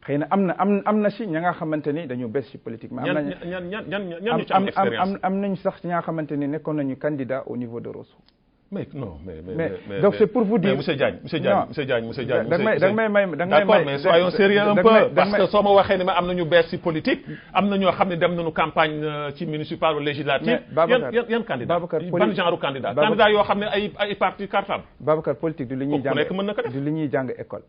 xëy na am na ci ña nga xamante ni dañu bés ci politique mais ñan ñu ci am expérience am nañu sax ñaa xamante ni nekkoon nañu candidat au niveau de Rosso mais non mais donc c'est pour vous dire monsieur Diagne d'accord mais soyons sérieux un peu parce que soo ma waxee ni ma am nañu bees ci politique am na ñoo xam ne dem nañu campagne ci municipal ou législative yan candidat ban genre candidat yoo xam ne ay parti cartable Babacar politique du li ñuy jàng nekk mën na ko def du li ñuy jàng école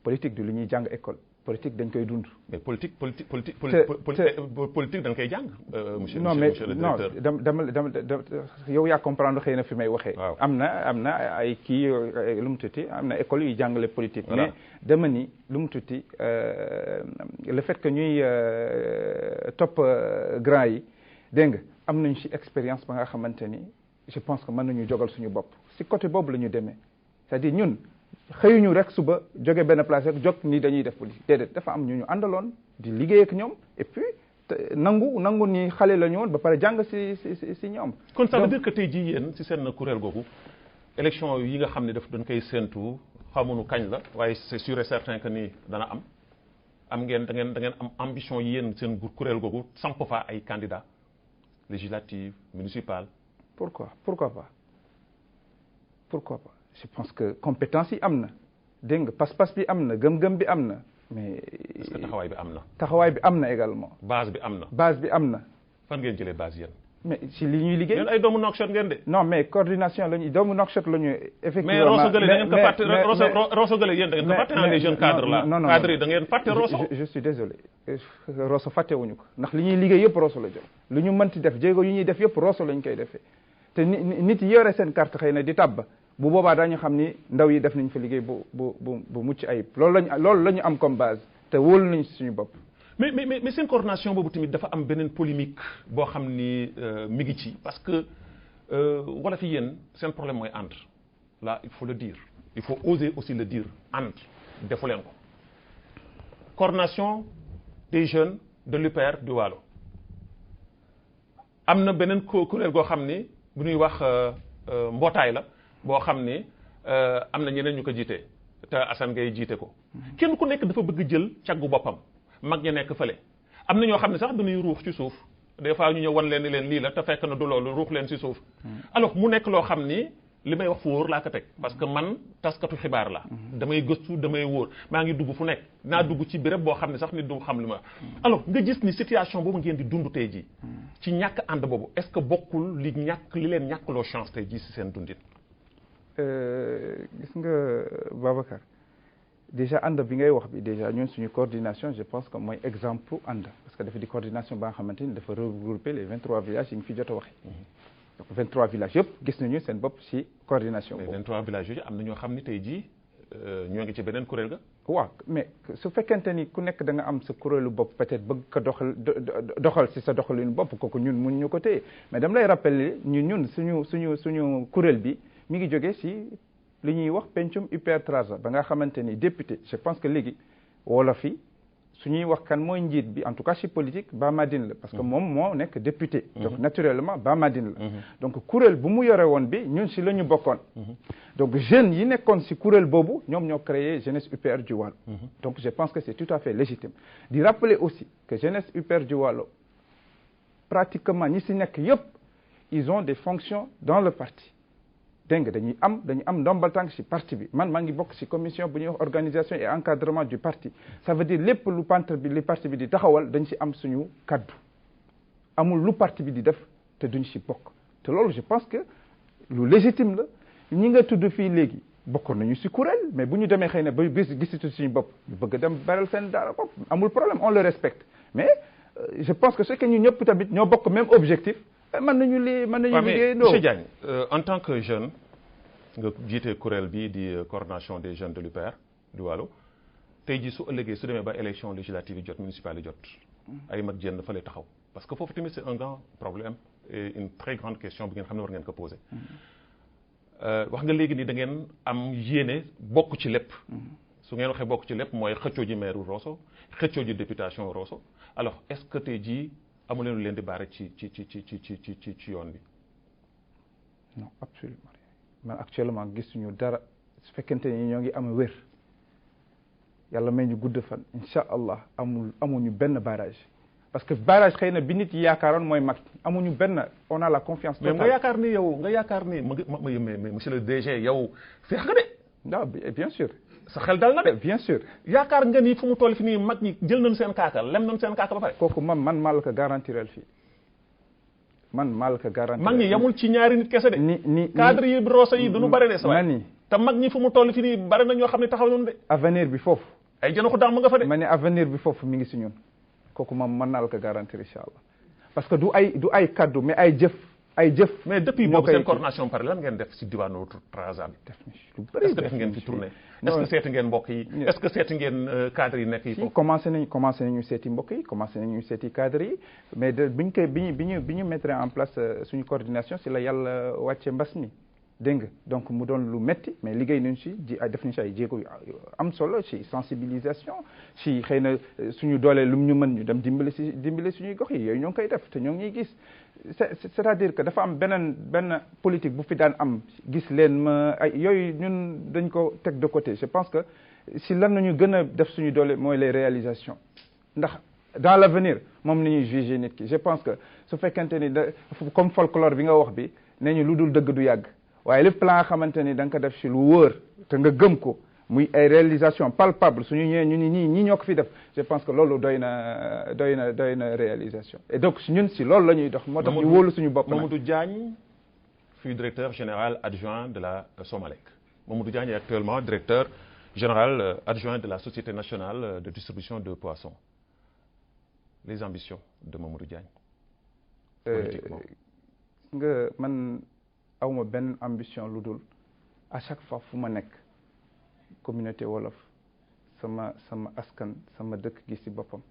politique du li ñuy jàng école politique dañ koy dund. mais politique dañ koy jàng. monsieur le directeur dama yow yaa comprendre xëy na fi may waxee. am na ay kii lu mu tuuti am na école yu jàngale politique. mais dama ni lu mu tuuti le fait que ñuy topp grand yi dégg nga am nañu ci expérience ba nga xamante ni je pense que mën nañu jogal suñu bopp ci côté boobu la ñu demee c'est-à-dire ñun. xëyuñu rek suba jóge benn place rek jóg ni dañuy def politique déedéet dafa am ñu àndaloon di liggéey ak ñoom et puis nangu ni xale la ñu woon ba pare jàng si ñoom. kon ça veut dire que tey jii yéen si seen kuréel googu élection yi nga xam ne dañ koy séentu xamuñu kañ la waaye c'est sûr et certain que ni dana am ngeen da ngeen am ambition yéen seen kuréel googu samp fa ay candidats législatives municipales. pourquoi pas. je pense que compétence yi am na dégg nga pas-pas bi am na gëm-gëm bi am na mais. est-ce que taxawaay bi am na. taxawaay bi am na également. base bi am na. fan ngeen jëlee base yéen. mais si li ñuy liggéey. yéen ay doomu Nouakchott ngeen de. non mais coordination la ñuy doomu Nouakchott la ñu. effectivement mais Rosso Guélé da ngeen ko fàtte Rosso Guélé yéen da ngeen ko fàtte les jeunes cadres là. non cadres yi da ngeen fàtte Rosso. je suis désolé Rosso fàttewuñu ko ndax li ñuy liggéey yëpp Rosso la jël lu ñu mënti def jéego yu ñuy def yëpp Rosso lañ koy defee te nit yi yore seen carte xëy na di tàbb bu boobaa dañu xam ni ndaw yi def nañ fa liggéey bu mucc ayib loolu la ñu am comme base te wóolu nañ suñu bopp. mais seen coordination boobu tamit dafa am beneen polémique boo xam ni mi ngi ci parce que wala fi yéen seen problème mooy ànd là il faut le dire il faut oser aussi le dire ànd defu leen ko coordination des jeunes de l'UPR du Waalo am na beneen kuréel goo xam ni bu ñuy wax mbootaay la boo xam ni am na ñeneen ñu ko jiite te Assane Gueye jiite ko kenn ku nekk dafa bëgg jël caggu boppam mag ña nekk fële am na ñoo xam ne sax dañuy ruux ci suuf des fois ñu ñëw wan leen ni leen lii la te fekk na du loolu ruux leen ci suuf alors mu nekk loo xam ni li may wax fu wóor laa ko teg parce que man taskatu xibaar la damay gëstu damay wóor maa ngi dugg fu nekk naa dugg ci béréb boo xam ne sax nit du xam li ma alors nga gis ni situation boobu ngeen di dund tey jii ci ñàkk ànd boobu est-ce que bokkul li leen ñàkkloo chance tey jii si seen dundin. gis nga Babacar déjà ànd bi ngay wax bi déjà ñun suñu coordination je pense que mooy exemple ànd parce que dafa di coordination ba nga xamante ni dafa regrouper les 23 villages yi ñu fi jot a waxee. donc 23 villages yëpp gis nañu seen bopp ci coordination boobu. 23 villages yooyu am na ñoo xam ni tey jii ñoo ngi ci beneen kuréel ga. waaw mais su fekkente ni ku nekk da nga am sa kuréelu bopp peut-être bëgg ko doxal ci sa doxalinu bopp kooku ñun mun ñu ko téye mais dama lay rappeler ñun suñu kuréel bi. mi ngi jógee ci li ñuy wax pencum UPR Trarza ba nga xamante ni député je pense que léegi wolof yi su ñuy wax kan mooy njiit bi en tout cas ci politique Ba Madine la parce que moom moo nekk député donc naturellement Ba Madine la donc kuréel bu mu yore woon bi ñun ci la ñu bokkoon donc jeunes yi nekkoon ci kuréel boobu ñoom ñoo créé jeunesse UPR du Waalo donc je pense que c'est tout à fait légitime di rappeler aussi que jeunesse UPR du Waalo pratiquement ñi ci nekk yépp ils ont des fonctions dans le parti dégg nga dañu am ndombal tànk ci parti bi man maa ngi bokk ci commission bu ñuy wax organisation et encadrement du parti ça veut dire lépp lu parti bi di taxawal dañ ci am suñu kaddu amul lu parti bi di def te duñ ci bokk te loolu je pense que lu légitime la ñi nga tudd fii léegi bokkoon nañu ci kuréel mais bu ñu demee xëy na ba gisitu suñu bopp ñu bëgg dem baral seen dara bopp amul problème on le respecte mais je pense que c'est que ñu ñëpp tamit ñoo bokk même objectif mën nañu liggéey monsieur Diagne en tant que jeune nga jiite kuréel bi di coordination des jeunes de l'UPR du Waalo tey jii su ëllëgee su demee ba élection législative yi jot municipale yi jot ay mag jenn fa lay taxaw parce que foofu tamit c'est un grand problème et une très grande question bi ngeen xam ne war ngeen ko poser wax nga léegi ni da ngeen am yéene bokk ci lépp su ngeen waxee bokk ci lépp mooy xëccoo ji maire Rosso xëccoo ji députation Rosso alors est-ce que tey jii amu leen di baare ci yoon bi. non absolument man actuellement gisuñu dara su fekkente ni ñoo ngi am wér yàlla may ñu gudd fan incha allah amuñu benn barrage parce que barrage xëy na bi nit yi yaakaaroon mooy mag amuñu benn on a la confiance totale. mais nga yaakaar ni mais monsieur le DG yow feex nga de. non bien sûr. sa xel dal na de. bien sûr. yaakaar nga ni fu mu toll fi nii mag ñi jël nañu seen kaaka lem nañu seen kaaka ba pare. kooku man maa la ko garantirel fii man maa la ko garantirel. mag ñi yamul ci ñaari nit kese de. ni cadre yi Rosso yi duñu bare de sa waay. ni te mag ñi fu mu toll fi nii bare na ñoo xam ne taxaw nañu de. avenir bi foofu. ay jëna ko daam nga fa de. ma ne avenir bi foofu mi ngi si ñun kooku man mën naa la ko garantir incha allah parce que du ay kaddu mais ay jëf. mais depuis boobu seen coordination par lan ngeen def si diwaanu Trarza bi. def na lu bëri est-ce que def ngeen fi tournée. est-ce que seeti ngeen mbokk yi. est-ce que seeti ngeen cadre yi nekk yi foofu. commencé nañu seeti mbokk yi commencé nañu seeti cadre yi mais bi ñu mettre en place suñu coordination si la yàlla wàcce mbas mi dégg nga donc mu doon lu metti mais liggéey nañu si def nañu si ay jéego yu am solo ci sensibilisation ci xëy na suñu doolee lu ñu mën ñu dem dimbali suñuy gox yi yooyu ñoo ngi koy def te ñoo ngi ñuy gis c'est-à-dire que dafa am benn politique bu fi daan am gis leen ma ay yooyu ñun dañ ko teg de côté je pense que si lan nañu gën a def suñu doole mooy les réalisations ndax dans l'avenir moom ni ñuy juger nit ki je pense que su fekkente ni comme folklore bi nga wax bi nee ñu lu dul dëgg du yàgg waaye lépp la nga xamante ni da nga ko def si lu wóor te nga gëm ko muy ay réalisation palpable suñu ñëwee ñu ni ñii ñoo ko fi def je pense que loolu doy na réalisation et donc ñun si loolu la ñuy dox moo tax ñu wóolu suñu bopp. Mamadou Diagne fut directeur général adjoint de la Somalec Mamadou Diagne est actuellement directeur général adjoint de la Société nationale de distribution de poissons les ambitions de Mamadou Diagne politiquement. nga man awma benn ambition lu dul à chaque fois fu ma nekk communauté wolof sama askan sama dëkk gi ci boppam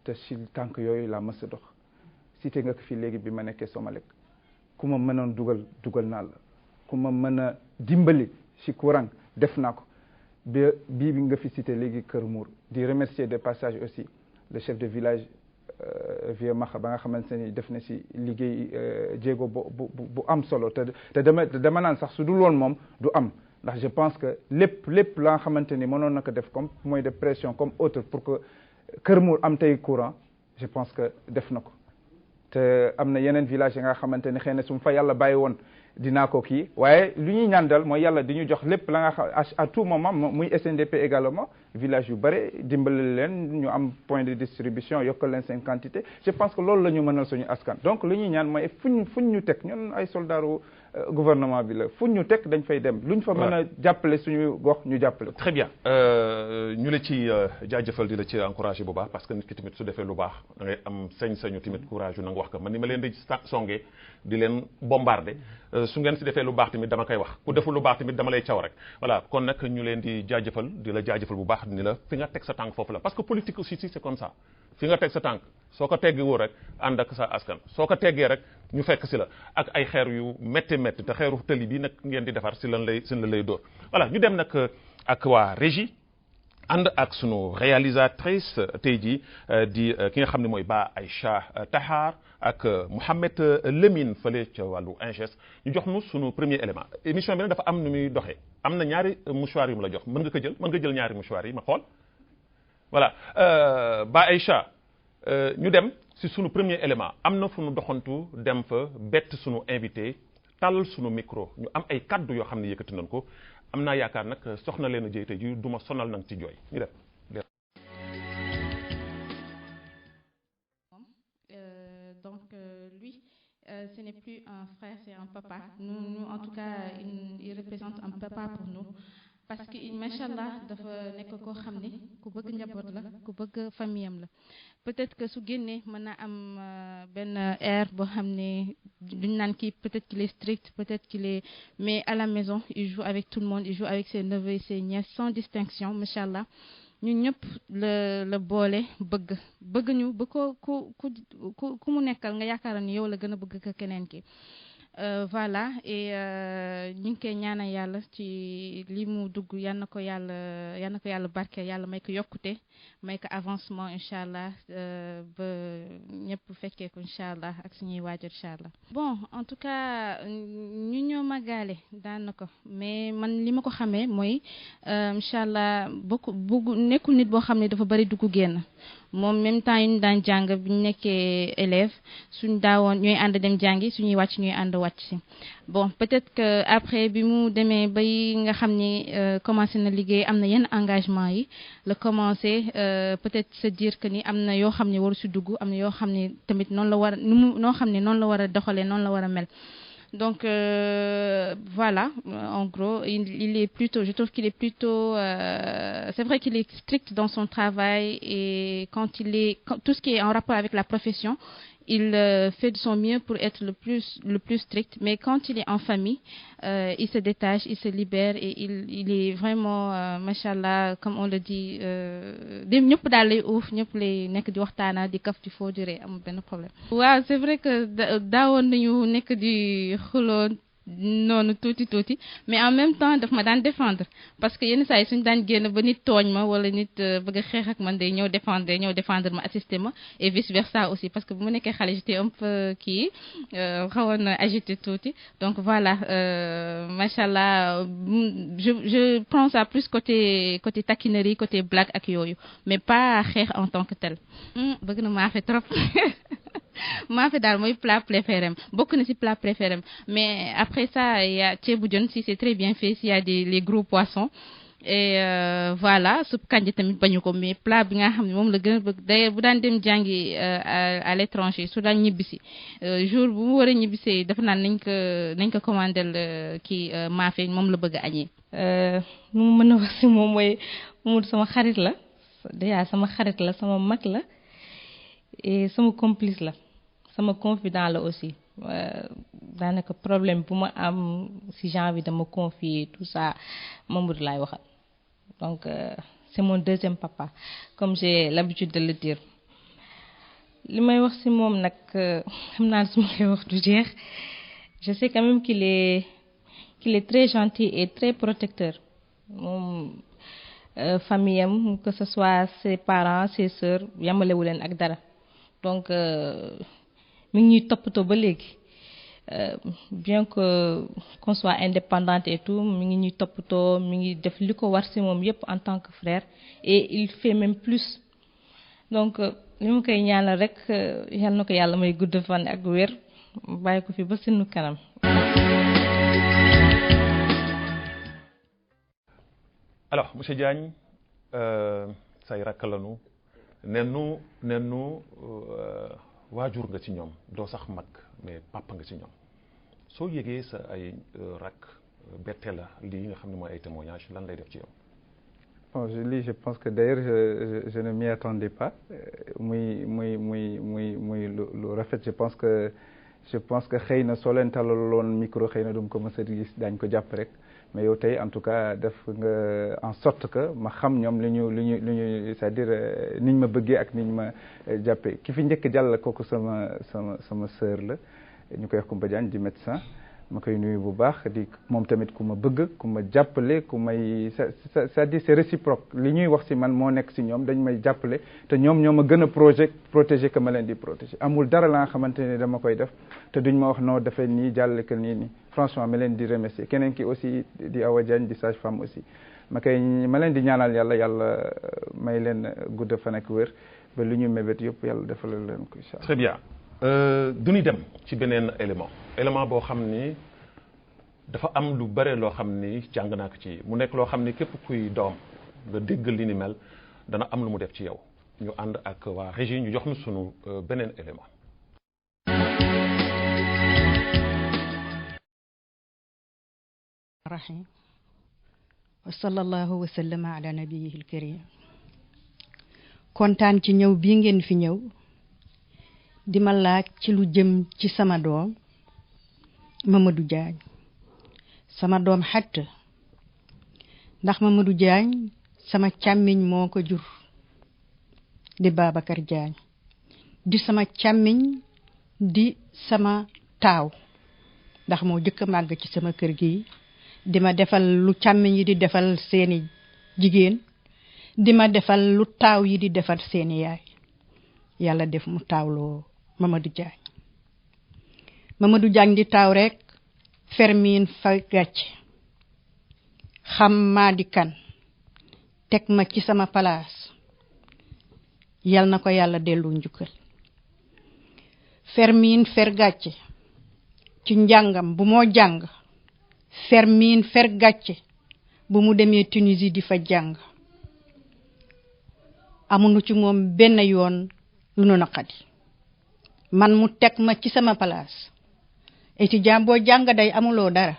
te ci tànk yooyu laa mës a dox cité nga ko fii léegi bi ma nekkee Somalek ku ma mënoon dugal naa la ku ma mën a dimbali ci courant def naa ko bii nga fi cité léegi Kër Mour di remercier de passage aussi le chef de village Vieux Maxa ba nga xamante ni def na ci liggéey jéego bu am solo te dama naan sax su dul woon moom du am ndax je pense que lépp la nga xamante ni mënoon na ko def comme moyen de pression comme autre pour que Kër Mour am tey courant je pense que def na ko te am na yeneen village yi nga xamante ni xëy na su ma fa yàlla bàyyi woon dinaa ko kii waaye lu ñuy ñaan dal mooy yàlla di ñu jox lépp la nga xam à tout moment muy SNDP également village yu bëri dimbali leen ñu am point de distribution yokkal leen seen quantité je pense que loolu la ñu mënal suñu askan donc lu ñuy ñaan mooy fuñ ñu teg ñun ay soldaaru gouvernement bi la fuñ ñu teg dañ fay dem luñ fa mën a jàppale suñu gox ñu jàppale ko. très bien ñu la ci jaajëfal di la ci encouragé bu baax parce que nit ki tamit su defee lu baax da ngay am sañ-sañu tamit courage yu nanga wax ko man ni ma leen di songee di leen bombardé su ngeen si defee lu baax tamit dama koy wax ku deful lu baax tamit dama lay caw rek voilà kon nag ñu leen di jaajëfal di la jaajëfal bu baax ni la fi nga teg sa tànk foofu la parce que politique aussi c'est comme ça fi nga teg sa tànk soo ko teggee woo rek ànd ak sa askan soo ko teggee rek ñu fekk si la ak ay xeer yu métti te xeeru tëli bi nag ngeen di defar si lan lay dóor voilà ñu dem nag ak waa régie ànd ak sunu réalisatrice tey jii di ki nga xam ne mooy Ba Aïcha Tahar ak Mouhamed Lemine fële ca wàllu inges ñu jox nu sunu premier élément émission bi nag dafa am nu muy doxee am na ñaari mouchoir yu mu la jox mën nga jël ñaari mouchoir yi ma xool voilà Ba Aïcha ñu dem si sunu premier élément am na fu nu doxantu dem fa bett sunu invité tàllal sunu micro ñu am ay kaddu yoo xam ne yëkkati nañ ko am naa yaakaar nag soxna leen a jëy tey ji du ma sonal nag ci jooy ñu def donc lui ce n'est plus un frère c'est un papa nous en tout cas il représente un papa pour nous parce que machallah dafa nekk koo xam ne ku bëgg njaboot la ku bëgg famille am la peut-être que su génnee mën na am benn air boo xam ne duñ naan kii peut-être qu'il est strict peut-être qu'il est mais à la maison il joue avec tout le monde il joue avec ses neveux et ses nièces sans distinction machallah ñun ñëpp la boole bëgg ñu ba ko ku mu nekkal nga yaakaar ni yow la gën a bëgg ko keneen ki. Voilà et ñu ngi koy ñaanal yàlla ci li mu dugg yal na ko yàlla barke yàlla may ko yokkute may ko avancement incha allah ba ñëpp fekkee ko incha allah ak suñuy waajur incha allah. Bon en tout cas ñu ñoo màggaale daan na ko mais man li ma ko xamee mooy incha allah nekkul nit boo xam ne dafa bari dugg génn. moom même temps yi ñu daan jàng bi ñu nekkee élève suñ daawoon ñooy ànd dem jàngi suñuy wàcc ñooy ànd wàcc si bon peut-être que après bi mu demee bay nga xam ni commencé na liggéey am na yenn engagement yi la commencé peut-être se dire que ni am na yoo xam ne waru si dugg am na yoo xam ne tamit noonu la war a noo xam ne noonu la war a doxalee noonu la war a mel. Donc voilà, en gros, il est plutôt, je trouve qu'il est plutôt, c'est vrai qu'il est strict dans son travail et quand tout ce qui est en rapport avec la profession, il fait de son mieux pour être le plus strict. Mais quand il est en famille, il se détache, il se libère et il est vraiment, machallah, comme on le dit, ñëpp daal lay uuf ñëpp lay nekk di waxtaana di kaf di foo di ree amul benn problème. waaw c'est vrai que daawoon nañu nekk di xuloon noonu tuuti mais en même temps daf ma daan défendre parce que yenn saa yi suñu daan génn ba nit tooñ ma wala nit bëgg a xeex ak man day ñëw défendre ma assister ma et vice versa aussi parce que bu ma nekkee xale j'étais un peu xawoon agité tuuti donc voilà machallah je prends ça plus côté taquinerie côté blague ak yooyu mais pas xeex en tant que tel. bëgg na maa fe trop. maafe daal mooy plat préféré bokk na ci plat préféré mais après ça il y a ceebu jën si c'est très bien fait s'il y a les gros poissons et voilà soupe kànja tamit bañu ko mais plat bi nga xam ne moom la gën a bëgg d'ailleurs bu daan dem jàngi à l'étranger su daan ñibbisi jour bu mu war a ñibbisee dafa naan nañ ko commandel maafe moom la bëgg a añee. lu mu mën a wax ci moom mooy mu sama xarit la déjà sama xarit la sama mag la et sama complice la sama confident la aussi daanaka problème bu ma am si janvier dama confier tout ça Mamadou laay waxal donc c'est mon deuxième papa comme j'ai l'habitude de le dire li may wax si moom nag xam naa su ma koy wax du jeex je sais quand même qu'il est très gentil et très protecteur moom famille am que ce soit ses parents ses sœurs yamalewu leen ak dara donc mi ngi ñuy toppatoo ba léegi bien que qu'on soit indépendante et tout mi ngi ñuy toppatoo mi ngi def li ko war ci moom yépp en tant que frère et il fait même plus donc li ma koy ñaanal rek yal na ko yàlla may gudd fan ak wér bàyyi ko fi ba sunu kanam. Alors monsieur Diagne say rakk lañu nennu waajur nga ci ñoom doo sax mag mais papa nga ci ñoom soo yëgee sa ay rakk bette la lii nga xam ne mooy ay témoignages lan lay def ci yow. Bon je pense que d'ailleurs je ne m'y attendais pas muy lu rafet je pense que xëy na soo leen talaloon micro xëy na du ko mës a gis daañ ko jàpp rek mais yow tey en tout cas def nga en sorte que ma xam ñoom li ñu c'est-à-dire niñ ma bëggee ak niñ ma jàppee ki fi njëkk jàll kooku sama sœur la ñu koy wax Koumba Diagne di médecin ma koy nuyu bu baax di moom tamit ku ma bëgg ku ma jàppale ku may c'est-à-dire c'est réciproque li ñuy wax ci man moo nekk ci ñoom dañ may jàppale te ñoom ñoo ma gën a protéger que ma leen di protéger amul dara la nga xamante ne dama koy def te duñ ma wax noo defee nii jàll que nii franchement ma leen di remercier keneen ki aussi di Awa Diagne di sage-femme aussi ma leen di ñaanal yàlla may leen gudd fan ak wér ba lu ñu mébét yëpp yàlla defal leen ko incha allah. Très bien du ñu dem ci beneen élément boo xam ni dafa am lu bare loo xam ni jàng naa ko ci mu nekk loo xam ni képp kuy doom nga dégg li ni mel dana am lu mu def ci yow ñu ànd ak waa régie ñu jox ñu sunu beneen élément. rahim wa sallallahu wa sallama ala nabiyihil karim kontaan ci ñëw bii ngeen fi ñëw di ma laaj ci lu jëm ci sama doom Mamadou Diagne sama doom xatt ndax Mamadou Diagne sama càmmiñ moo ko jur di Babacar Diagne di sama càmmiñ di sama taaw ndax moo jëkk a màgg ci sama kër gi di ma defal lu càmmiñ yi di defal seeni jigéen di ma defal lu taaw yi di defal seeni yaay yàlla def mu taawloo Mamadou Diagne di taaw rek Fermine Faye Gàcce xam Madi Kane teg ma ci sama palaas yal na ko yàlla dellu njukkal Fermine Faye Gàcce ci njàngam bu moo jàng Fermine Faye Gàcce bu mu demee Tunisie di fa jàng amuñu ci moom benn yoon lu nu naqadi man mu teg ma ci sama place étudiant boo jàng day amuloo dara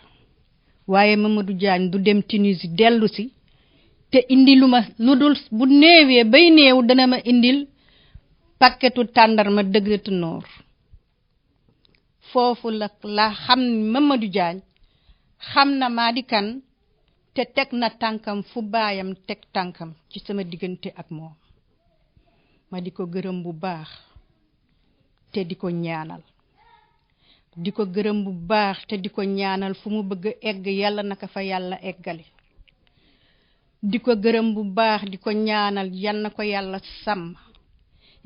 waaye Mamadou Diagne du dem Tunisie dellu si te indi lu ma lu dul bu néewee bay néew dana ma indil paquetu tàndarma dëgg noor foofu la xam Mamadou Diagne xam na Madi Kane te teg na tànkam fu baayam teg tànkam ci sama diggante ak moom ma di ko gërëm bu baax te di ko ñaanal di ko gërëm bu baax te di ko ñaanal fu mu bëgg egg yàlla naka fa yàlla eggale di ko gërëm bu baax di ko ñaanal yan na ko yàlla sàmm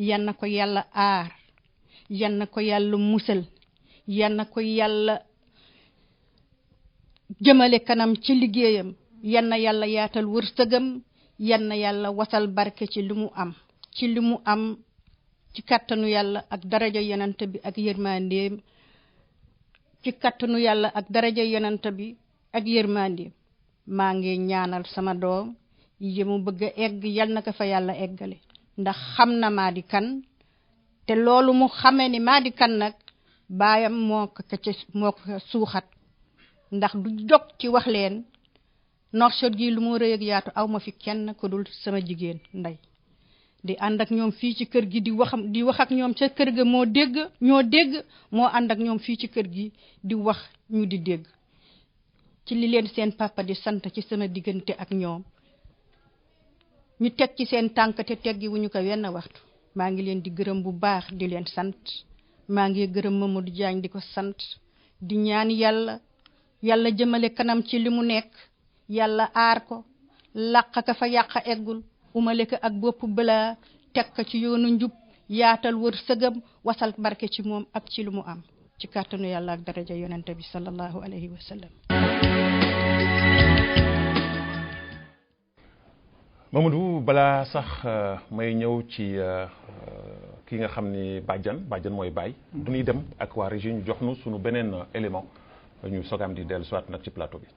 yan na ko yàlla aar yan na ko yàlla musal yan na ko yàlla jëmale kanam ci liggéeyam yan na yàlla yaatal wërsëgam yan na yàlla wasal barke ci li mu am ci kàttanu yàlla ak daraja yonent bi ak yërmandeem ci kàttanu yàlla ak daraja yonent bi ak yërmandeem maa ngi ñaanal sama doom yi mu bëgg a egg yal na ko fa yàlla eggale ndax xam na Madi Kane te loolu mu xamee ni Madi Kane nag baayam moo ko suuxat ndax du jog ci wax leen Nouakchott gi lu mu rëy ak yaatu aw ma fi kenn ku dul sama jigéen Ndey di ànd ak ñoom fii ci kër gi di wax ak ñoom ca kër ga ñoo dégg moo ànd ak ñoom fii ci kër gi di wax ñu di dégg ci li leen seen papa di sant ci sama diggante ak ñoom ñu teg ci seen tànk te teggi wuñu ko wenn waxtu maa ngi leen di gërëm bu baax di leen sant maa ngi gërëm Mamadou Diagne di ko sant di ñaan yàlla jëmale kanam ci li mu nekk yàlla aar ko làq ka fa yàq eggul umale ko ak bopp balaa teg ko ci yoonu njub yaatal wërsëgam wasal barke ci moom ak ci lu mu am ci kàttanu yàlla ak daraja yonente bi sallallahu alayhi wa sallam. Mamadou balaa sax may ñëw ci ki nga xam ni bàjjan mooy baay du ñuy dem ak waa régie ñu jox nu sunu beneen élément ñu sogaam di dellu soit nag ci plateau bi.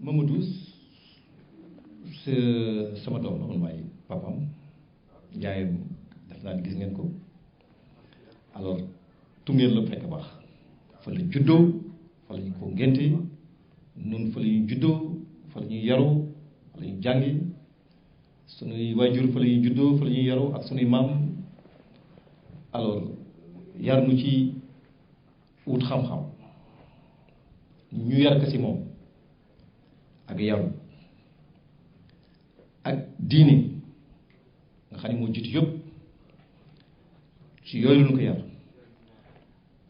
Mamadou sama doom la man maay papam yaayam def naa gis ngeen ko alors Tungeen la fekk baax fa la juddoo fa la ñu ko ngénte nun fa la ñu juddoo fa la ñuy yaru fa la ñu jàngi sunuy waajur fa la ñuy juddoo fa la ñuy yaru ak sunuy maam alors yar nu ci wut xam-xam ñu yar ko si moom ak yaru ak diini nga xam ne moo jiitu yëpp ci yooyu lu ñu ko yar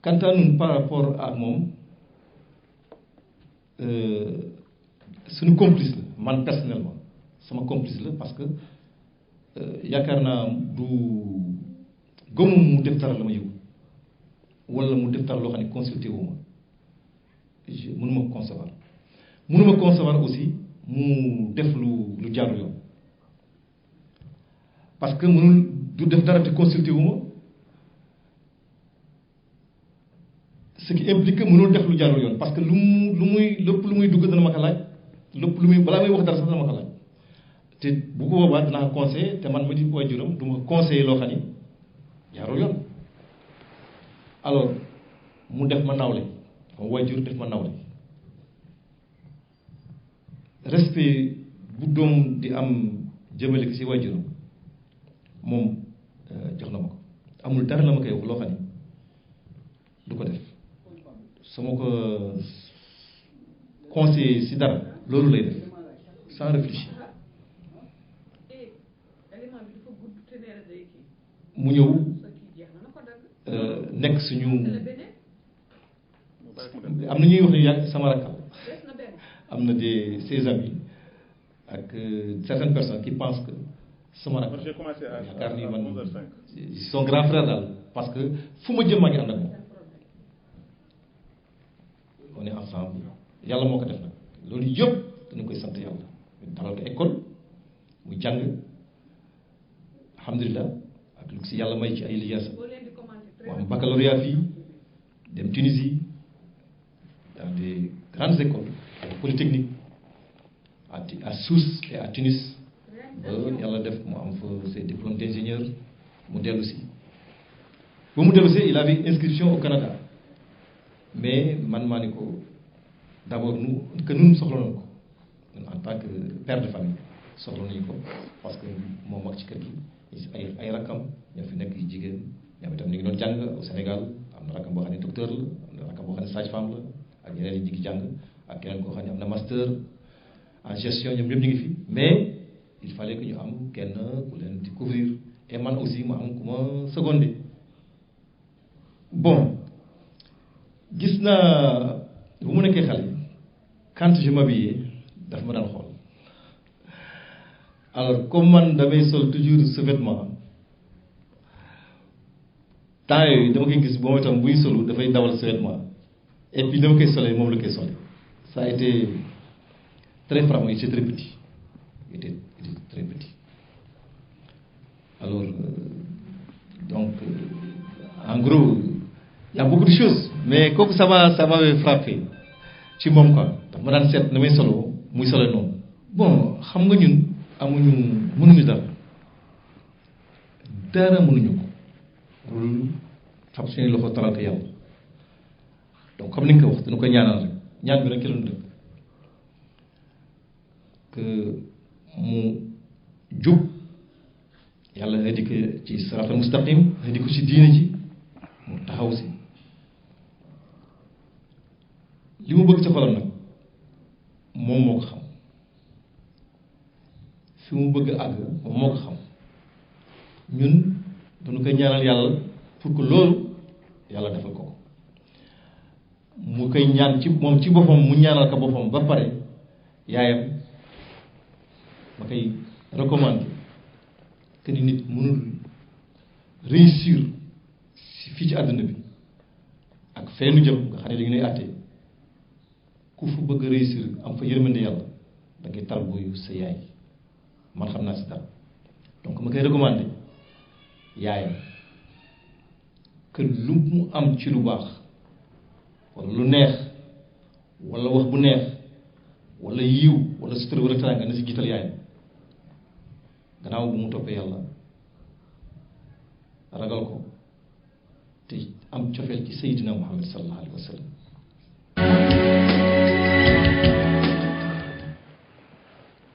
quant à nous par rapport ak moom suñu complice la man personnellement sama complice la parce que yaakaar naa du gëmu mu def dara la ma yëgu wala mu def dara loo xam ne consulté wu ma mënuma concevoir aussi mu def lu jaaru yoon parce que mënul du def dara te consulté wu ma ce qui implique mënul def lu jaarul yoon parce que lépp lu muy dugg dana ma ko laaj lépp lu muy balaa muy wax dara sax dana ma ko laaj te bu ko boobaa dinaa conseillé te man ma di waajuram du ma conseillé loo xam ni jaarul yoon alors mu def ma nawle comme waajur def ma nawle respect bu doom di am jëmale ko si waajuram moom jox na ma ko amul dara la ma koy wax loo xam ni du ko def su ma ko conseiller si dara loolu lay def sans réfléchir mu ñëw nekk suñu am na ñuy wax ne yàgg sama rakkal am na ses amis ak certaines personnes qui pensent que sama rakkal yaakaar ni man son grand frère daal parce que fu ma jëm maa ngi ànd ak moom on est ensemble yàlla moo ko def nag loolu yëpp dañu koy sant yàlla dalal ko école mu jàng alhamdulilah ak lu si yàlla may ci ay lijaasa mu am baccalauréat fii dem Tunisie dans des grandes écoles polytechniques à Sousse et à Tunis ba yàlla def mu am fa ses diplômes d'ingénieur mu dellu si ba mu dellu si il avait une inscription au Canada mais man maa ni ko d'abord nun soxla nañu ko en tant que père de famille soxla nañu ko parce que moom mag ci kër gi ay rakkam ñoo fi nekk yu jigéen ñoom itam ñu ngi doon jàng au Sénégal am na rakkam boo xam ne docteur la am na rakkam boo xam ne sage-femme la ak ñeneen ñi ñu ngi jàng ak keneen koo xam ne am na master en gestion ñoom ñëpp ñu ngi fi mais il fallait que ñu am kenn ku leen di couvrir et man aussi ma am ku ma secondé bon gis naa bu mu nekkee xale quand je m'habillais daf ma daan xool alors comme man damay sol toujours ce vêtement temps yooyu dama koy gis moom itam buy solu dafay dawal ce vêtement et puis dama koy solee moom la koy solee ça a été très frappant. Il était très petit. Il était très petit. Alors, donc, en gros, il y a beaucoup de choses. Mais comme ça m'avait frappé. ci moom quoi daf ma daan seet na may solo muy solo noonu. bon xam nga ñun mënuñu dara mënuñu ko loolu xam suñu loxo taral ko yàlla donc comme ni nga ko wax dañu ko ñaanal rek ñaan bi rek ki doon dëkk que mu jub yàlla indi ko ci siraatal mustaqim indi ko ci diine ji mu taxaw si li mu bëgg ci xolam nag moom moo ko xam fi mu bëgg àgg moom moo ko xam ñun dañu koy ñaanal yàlla pour que loolu yàlla defal ko mu koy ñaan ci moom ci boppam mu ñaanal ko boppam ba pare yaayam ma koy recommander que ni nit mënul réussir si fii ci àdduna bi ak feenu jëm nga xam ne dañu lay àttee ku fu bëgg réussir am fa yërmande yàlla da ngay tarbuyu sa yaay man xam naa si dara donc ma koy recommander yaayam que lu mu am ci lu baax wala lu neex wala wax bu neex wala yiw wala sutura wala teraanga na si jiital yaayam gannaaw bu mu toppee yàlla ragal ko te am cofeel ci Seydina Muhammad sallallahu alayhi wa sallam.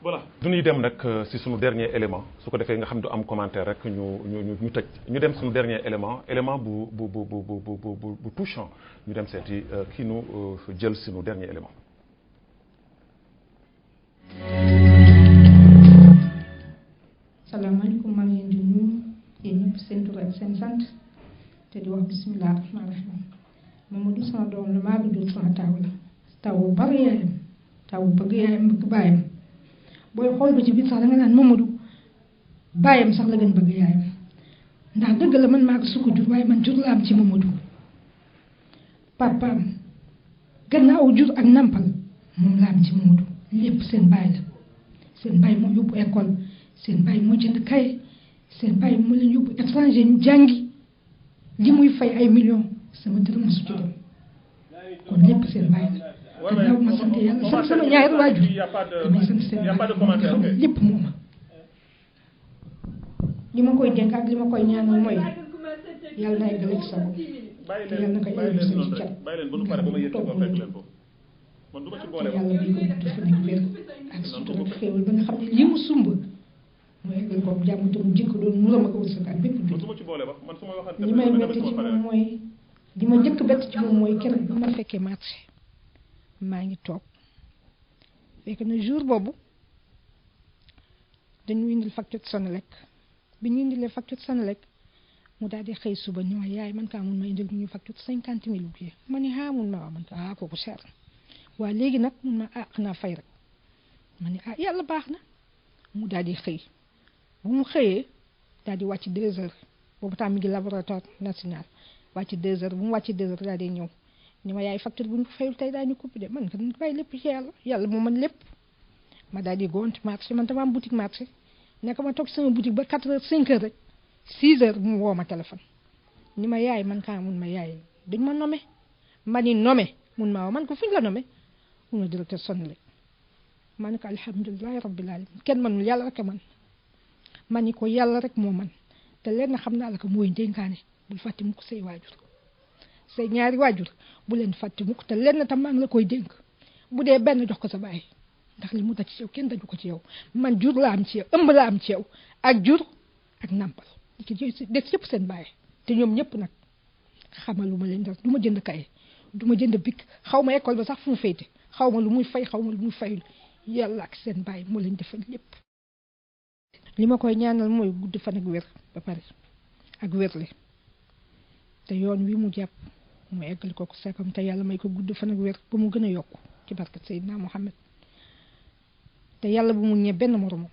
voilà du ñuy dem nag si sunu dernier élément su ko defee nga xam du am commentaire rek ñu tëj ñu dem sunu dernier élément bu touchant ñu dem seeti kii nu jël sunu dernier élément. salaamaaleykum maa ngi leen di nuyu yéen ñëpp seen tur ak seen sant te di wax bisimilah rahmaani rahiim Mamadou sama doom la maa ngi jur sama taw la taw bu bari yaayam taw bu bëgg yaayam bëgg baayam booy xool ba ci biir sax da nga naan Mamadou baayam sax la gën bëgg yaayam ndax dëgg la man maa ko su ko jur waaye man jur la am ci Mamadou papaam gannaaw jur ak nampal moom la am ci Mamadou lépp seen baay la seen baay moo yóbbu école. seen bàyyi moo jënd kay seen bàyyi moo leen yóbbu étranger ñu jàngi li muy fay ay millions sama dërëm ma su ci dem kon lépp seen bàyyi la gannaaw ma sant yàlla sant sama ñaari waajur damay sant seen bàyyi moom nga xam ne lépp moom li ma koy dénk ak li ma koy ñaanal mooy yàlla na eggale ci sa bopp te yàlla na ko yàlla sa ci cat nga toog ko te yàlla bi ko dafa nekk wér ak sutura ak xéewal ba nga xam ne li mu sumb mooy eggal ko jàmm te mu jëkk doon mu la ma ko wërsëgaat bépp bi li may bett ci moom mooy li ma jëkk bett ci moom mooy keroog bi ma fekkee marché maa ngi toog fekk na jour boobu dañu indil facture Senelec bi ñu indilee facture Senelec mu daal di xëy suba ni ma yaay man kaa mun ma indil ñu facture 50 000 bougies ma ni mun ma waaw man ka kooku cher waaw léegi nag mun ma xanaa fay rek ma ni yàlla baax na mu daal di xëy bu mu xëyee daal di wàcc 2 heures boobu tam mi ngi laboratoire national wàcc 2 heures bu mu wàcc 2 heures daal di ñëw ni ma yaay facture bu ñu ko fayul tey daañu coupé de man ko dañ bàyyi lépp ci yàlla moo mën lépp ma daal di gont marché man dama am boutique marché nekk ma toog sama boutique ba 4 heures 5 heures rek 6 heures mu woo ma téléphone ni ma yaay man kaa mun ma yaay dañ ma nommé ma ni nommé mun ma waaw man ko fi ñu la nommé mun ma directeur Senelec ma ne ko alhamdulilahi rabbil alamin kenn manul yàlla rek a man ma ni ko yàlla rek moo man te leen na xam naa la ko mooy dénkaane bul fàtte mukk say waajur say ñaari waajur bu leen fàtte mukk te leen na tam maa ngi la koy dénk bu dee benn jox ko sa baay ndax li mu daj ci yow kenn daju ko ci yow man jur la am ci yow ëmb la am ci yow ak jur ak nàmpal ci des yëpp seen baay te ñoom ñëpp nag xamalu ma leen dara du ma jënd kaye du ma jënd bik xaw ma école ba sax fu mu féete xaw ma lu muy fay xaw ma lu muy fayul yàlla ak seen baay moo leen defal lépp li ma koy ñaanal mooy gudd fan ak wér ba pare ak wérle te yoon wi mu jàpp mu eggali ko sakam te yàlla may ko gudd fan ak wér ba mu gën a yokku ci barkat Seydina Mohamed te yàlla bu mu ñee benn moromam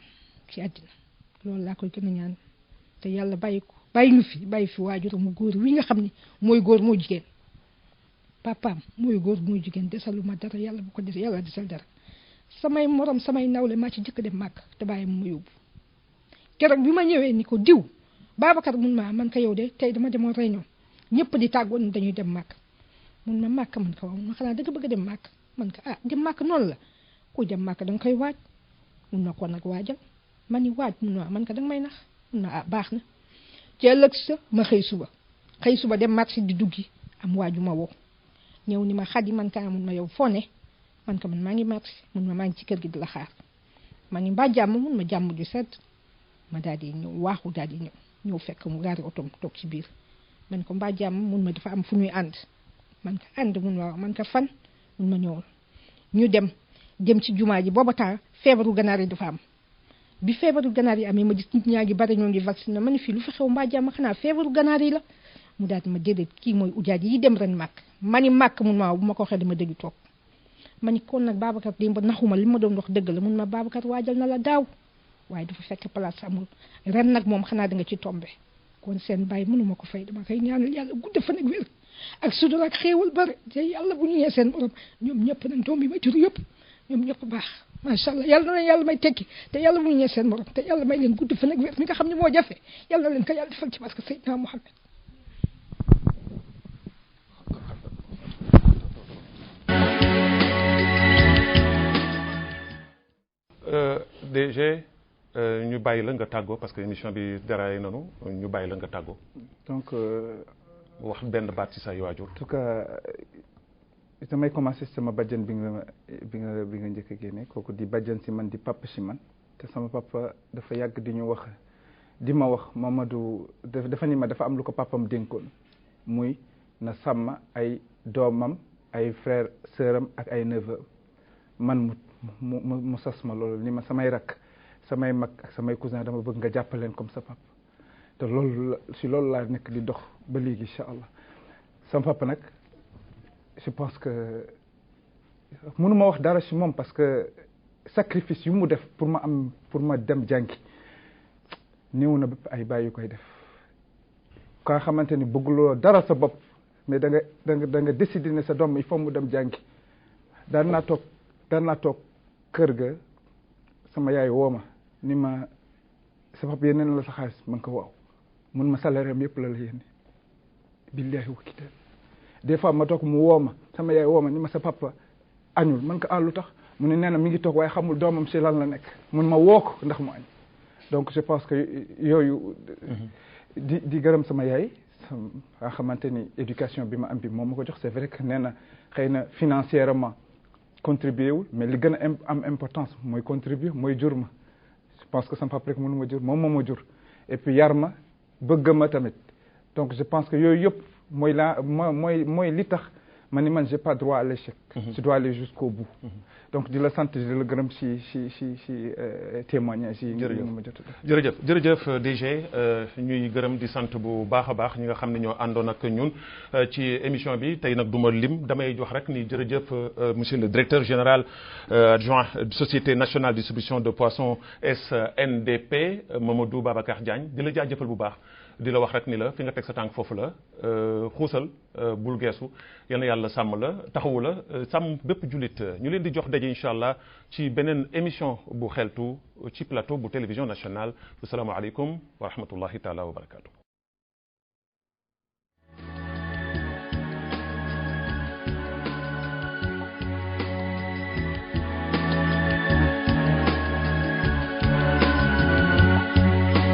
ci àddina loolu laa koy gën a ñaan te yàlla bàyyi ko bàyyi fi waajur mu góor wi nga xam ni mooy góor moo jigéen papaam mooy góor mooy jigéen desalu ma dara yàlla bu ko des yàlla desal dara samay morom samay nawle maa ci jëkk dem màkk te bàyyi mu ma yóbbu keroog bi ma ñëwee ni ko diw Babacar mun ma man ko yow de tey dama demoon réunion ñëpp di tàggoon dañuy dem màkk mun ma màkk man ko waaw ma xanaa da nga bëgg a dem màkk man ko dem màkk noonu la ku dem màkk da nga koy waaj mun na ko nag waajal man ni waaj mun na man ko da nga may nax mun na baax na ci ëllëg sa ma xëy suba dem marché di duggi am waaju ma woo ñëw ni ma Xadi man ka mun ma yow foo ne man ko man maa ngi marché mun ma maa ngi ci kër gi di la xaar man ni mbaa jàmm mun ma jàmm ju sedd ma daal di ñëw waaxu daal di ñëw fekk mu gaari otom toog ci biir man ko mbaa jàmm mun ma dafa am fu ñuy ànd man ko ànd mun ma waaw man ko fan mun ma ñëwul ñu dem ci jumaa ji booba temps feebaru ganaar yi dafa am bi feebaru ganaar yi amee ma gis nit ñaa ngi bari ñoo ngi vacciné ma ne fii lu fi xew mbaa jàmm xanaa feebaru ganaar yi la mu daal di ma déedéet kii mooy ujaaj yi dem ren màkk ma ni màkk mun ma waaw bu ma ko waxee dama dégg toog ma ni kon nag Babacar démb naxuma li ma doon wax dëgg la mun ma Babacar waajal na la daaw waaye dafa fekk place amul ren nag moom xanaa da nga ci tombe kon seen bàyyi mënuma ko fay dama koy ñaanal yàlla gudd fan ak wér ak sudur ak xéewal bare te yàlla bu ñu ñee seen borom ñoom ñëpp nag doom yi ma jur yëpp ñoom ñëpp baax macha allah yàlla na leen yàlla may tekki te yàlla bu ñu ñee seen borom te yàlla may leen gudd fan ak wér mi nga xam ne moo jafe yàlla na leen ko yàlla defal ci parce que Seydina Mohamed. DG ñu bàyyi la nga tàggoo parce que émission bi daraay nanu ñu bàyyi la nga tàggoo. donc. wax benn baat ci say waajur. en tout cas damay commencé sama bàjjen bi nga njëkk a génne kooku di bàjjen si man di papa si man te sama papa dafa yàgg di ñu wax di ma wax Mamadou dafa ni ma dafa am lu ko papam dénkoon muy na sàmm ay doomam ay frère sœuram ak ay neveu man mu sas ma loolu ni ma samay rakk samay mag ak samay cousin dama bëgg nga jàppaleen comme sa papa te loolu si loolu laa nekk di dox ba léegi incha allah sama papa nag je pense que mënuma wax dara si moom parce que sacrifice yu mu def pour ma dem jàngi néew na bépp ay bàyyi yu koy def ka xamante ni bëgguloo dara sa bopp mais da nga décider ne sa doom il faut mu dem jàngi daan naa toog kër ga sama yaay woo ma ni ma sa papa yéene la sa xaalis man ko waaw mun ma salaire am yëpp la yéene billahi wa kitaab des fois ma toog mu woo ma sama yaay woo ma ni ma sa papa añul man ko lu tax mu ne nee na mi ngi toog waaye xamul doomam si lan la nekk mun ma woo ko ndax mu añ donc je pense que yooyu di gërëm sama yaay nga xamante ni éducation bi ma am bi moom ma ko jox c'est vrai que nee na xëy na financièrement contribué wul mais li gën a am importance mooy contribuer mooy jur ma je pense que sama papa rek mënu ma jur moom moo ma jur et puis yar ma bëgg ma tamit donc je pense que yooyu yëpp mooy li tax ma ni man j'ai pas droit à l'échec. je dois aller jusqu'au bout. donc di la sant di la gërëm si témoignage yi. jërëjëf DG ñuy gërëm di sant bu baax a baax ñi nga xam ne ñoo àndoon ak ñun ci émission bi tey nag du ma lim damay jox rek ni jërëjëf monsieur le directeur général adjoint société nationale distribution de poissons SNDP Mamadou Babacar Diagne di la jaajëfal bu baax. di la wax rek ni la fi nga teg sa tànk foofu la xuusal bul geesu yal na yàlla sàmm la taxawu la sàmm bépp jullit ñu leen di jox daje incha allah ci beneen émission bu xeltu ci plateau bu télévision nationale asalaamaaleykum wa rahmatullahi taala wa barakaatu.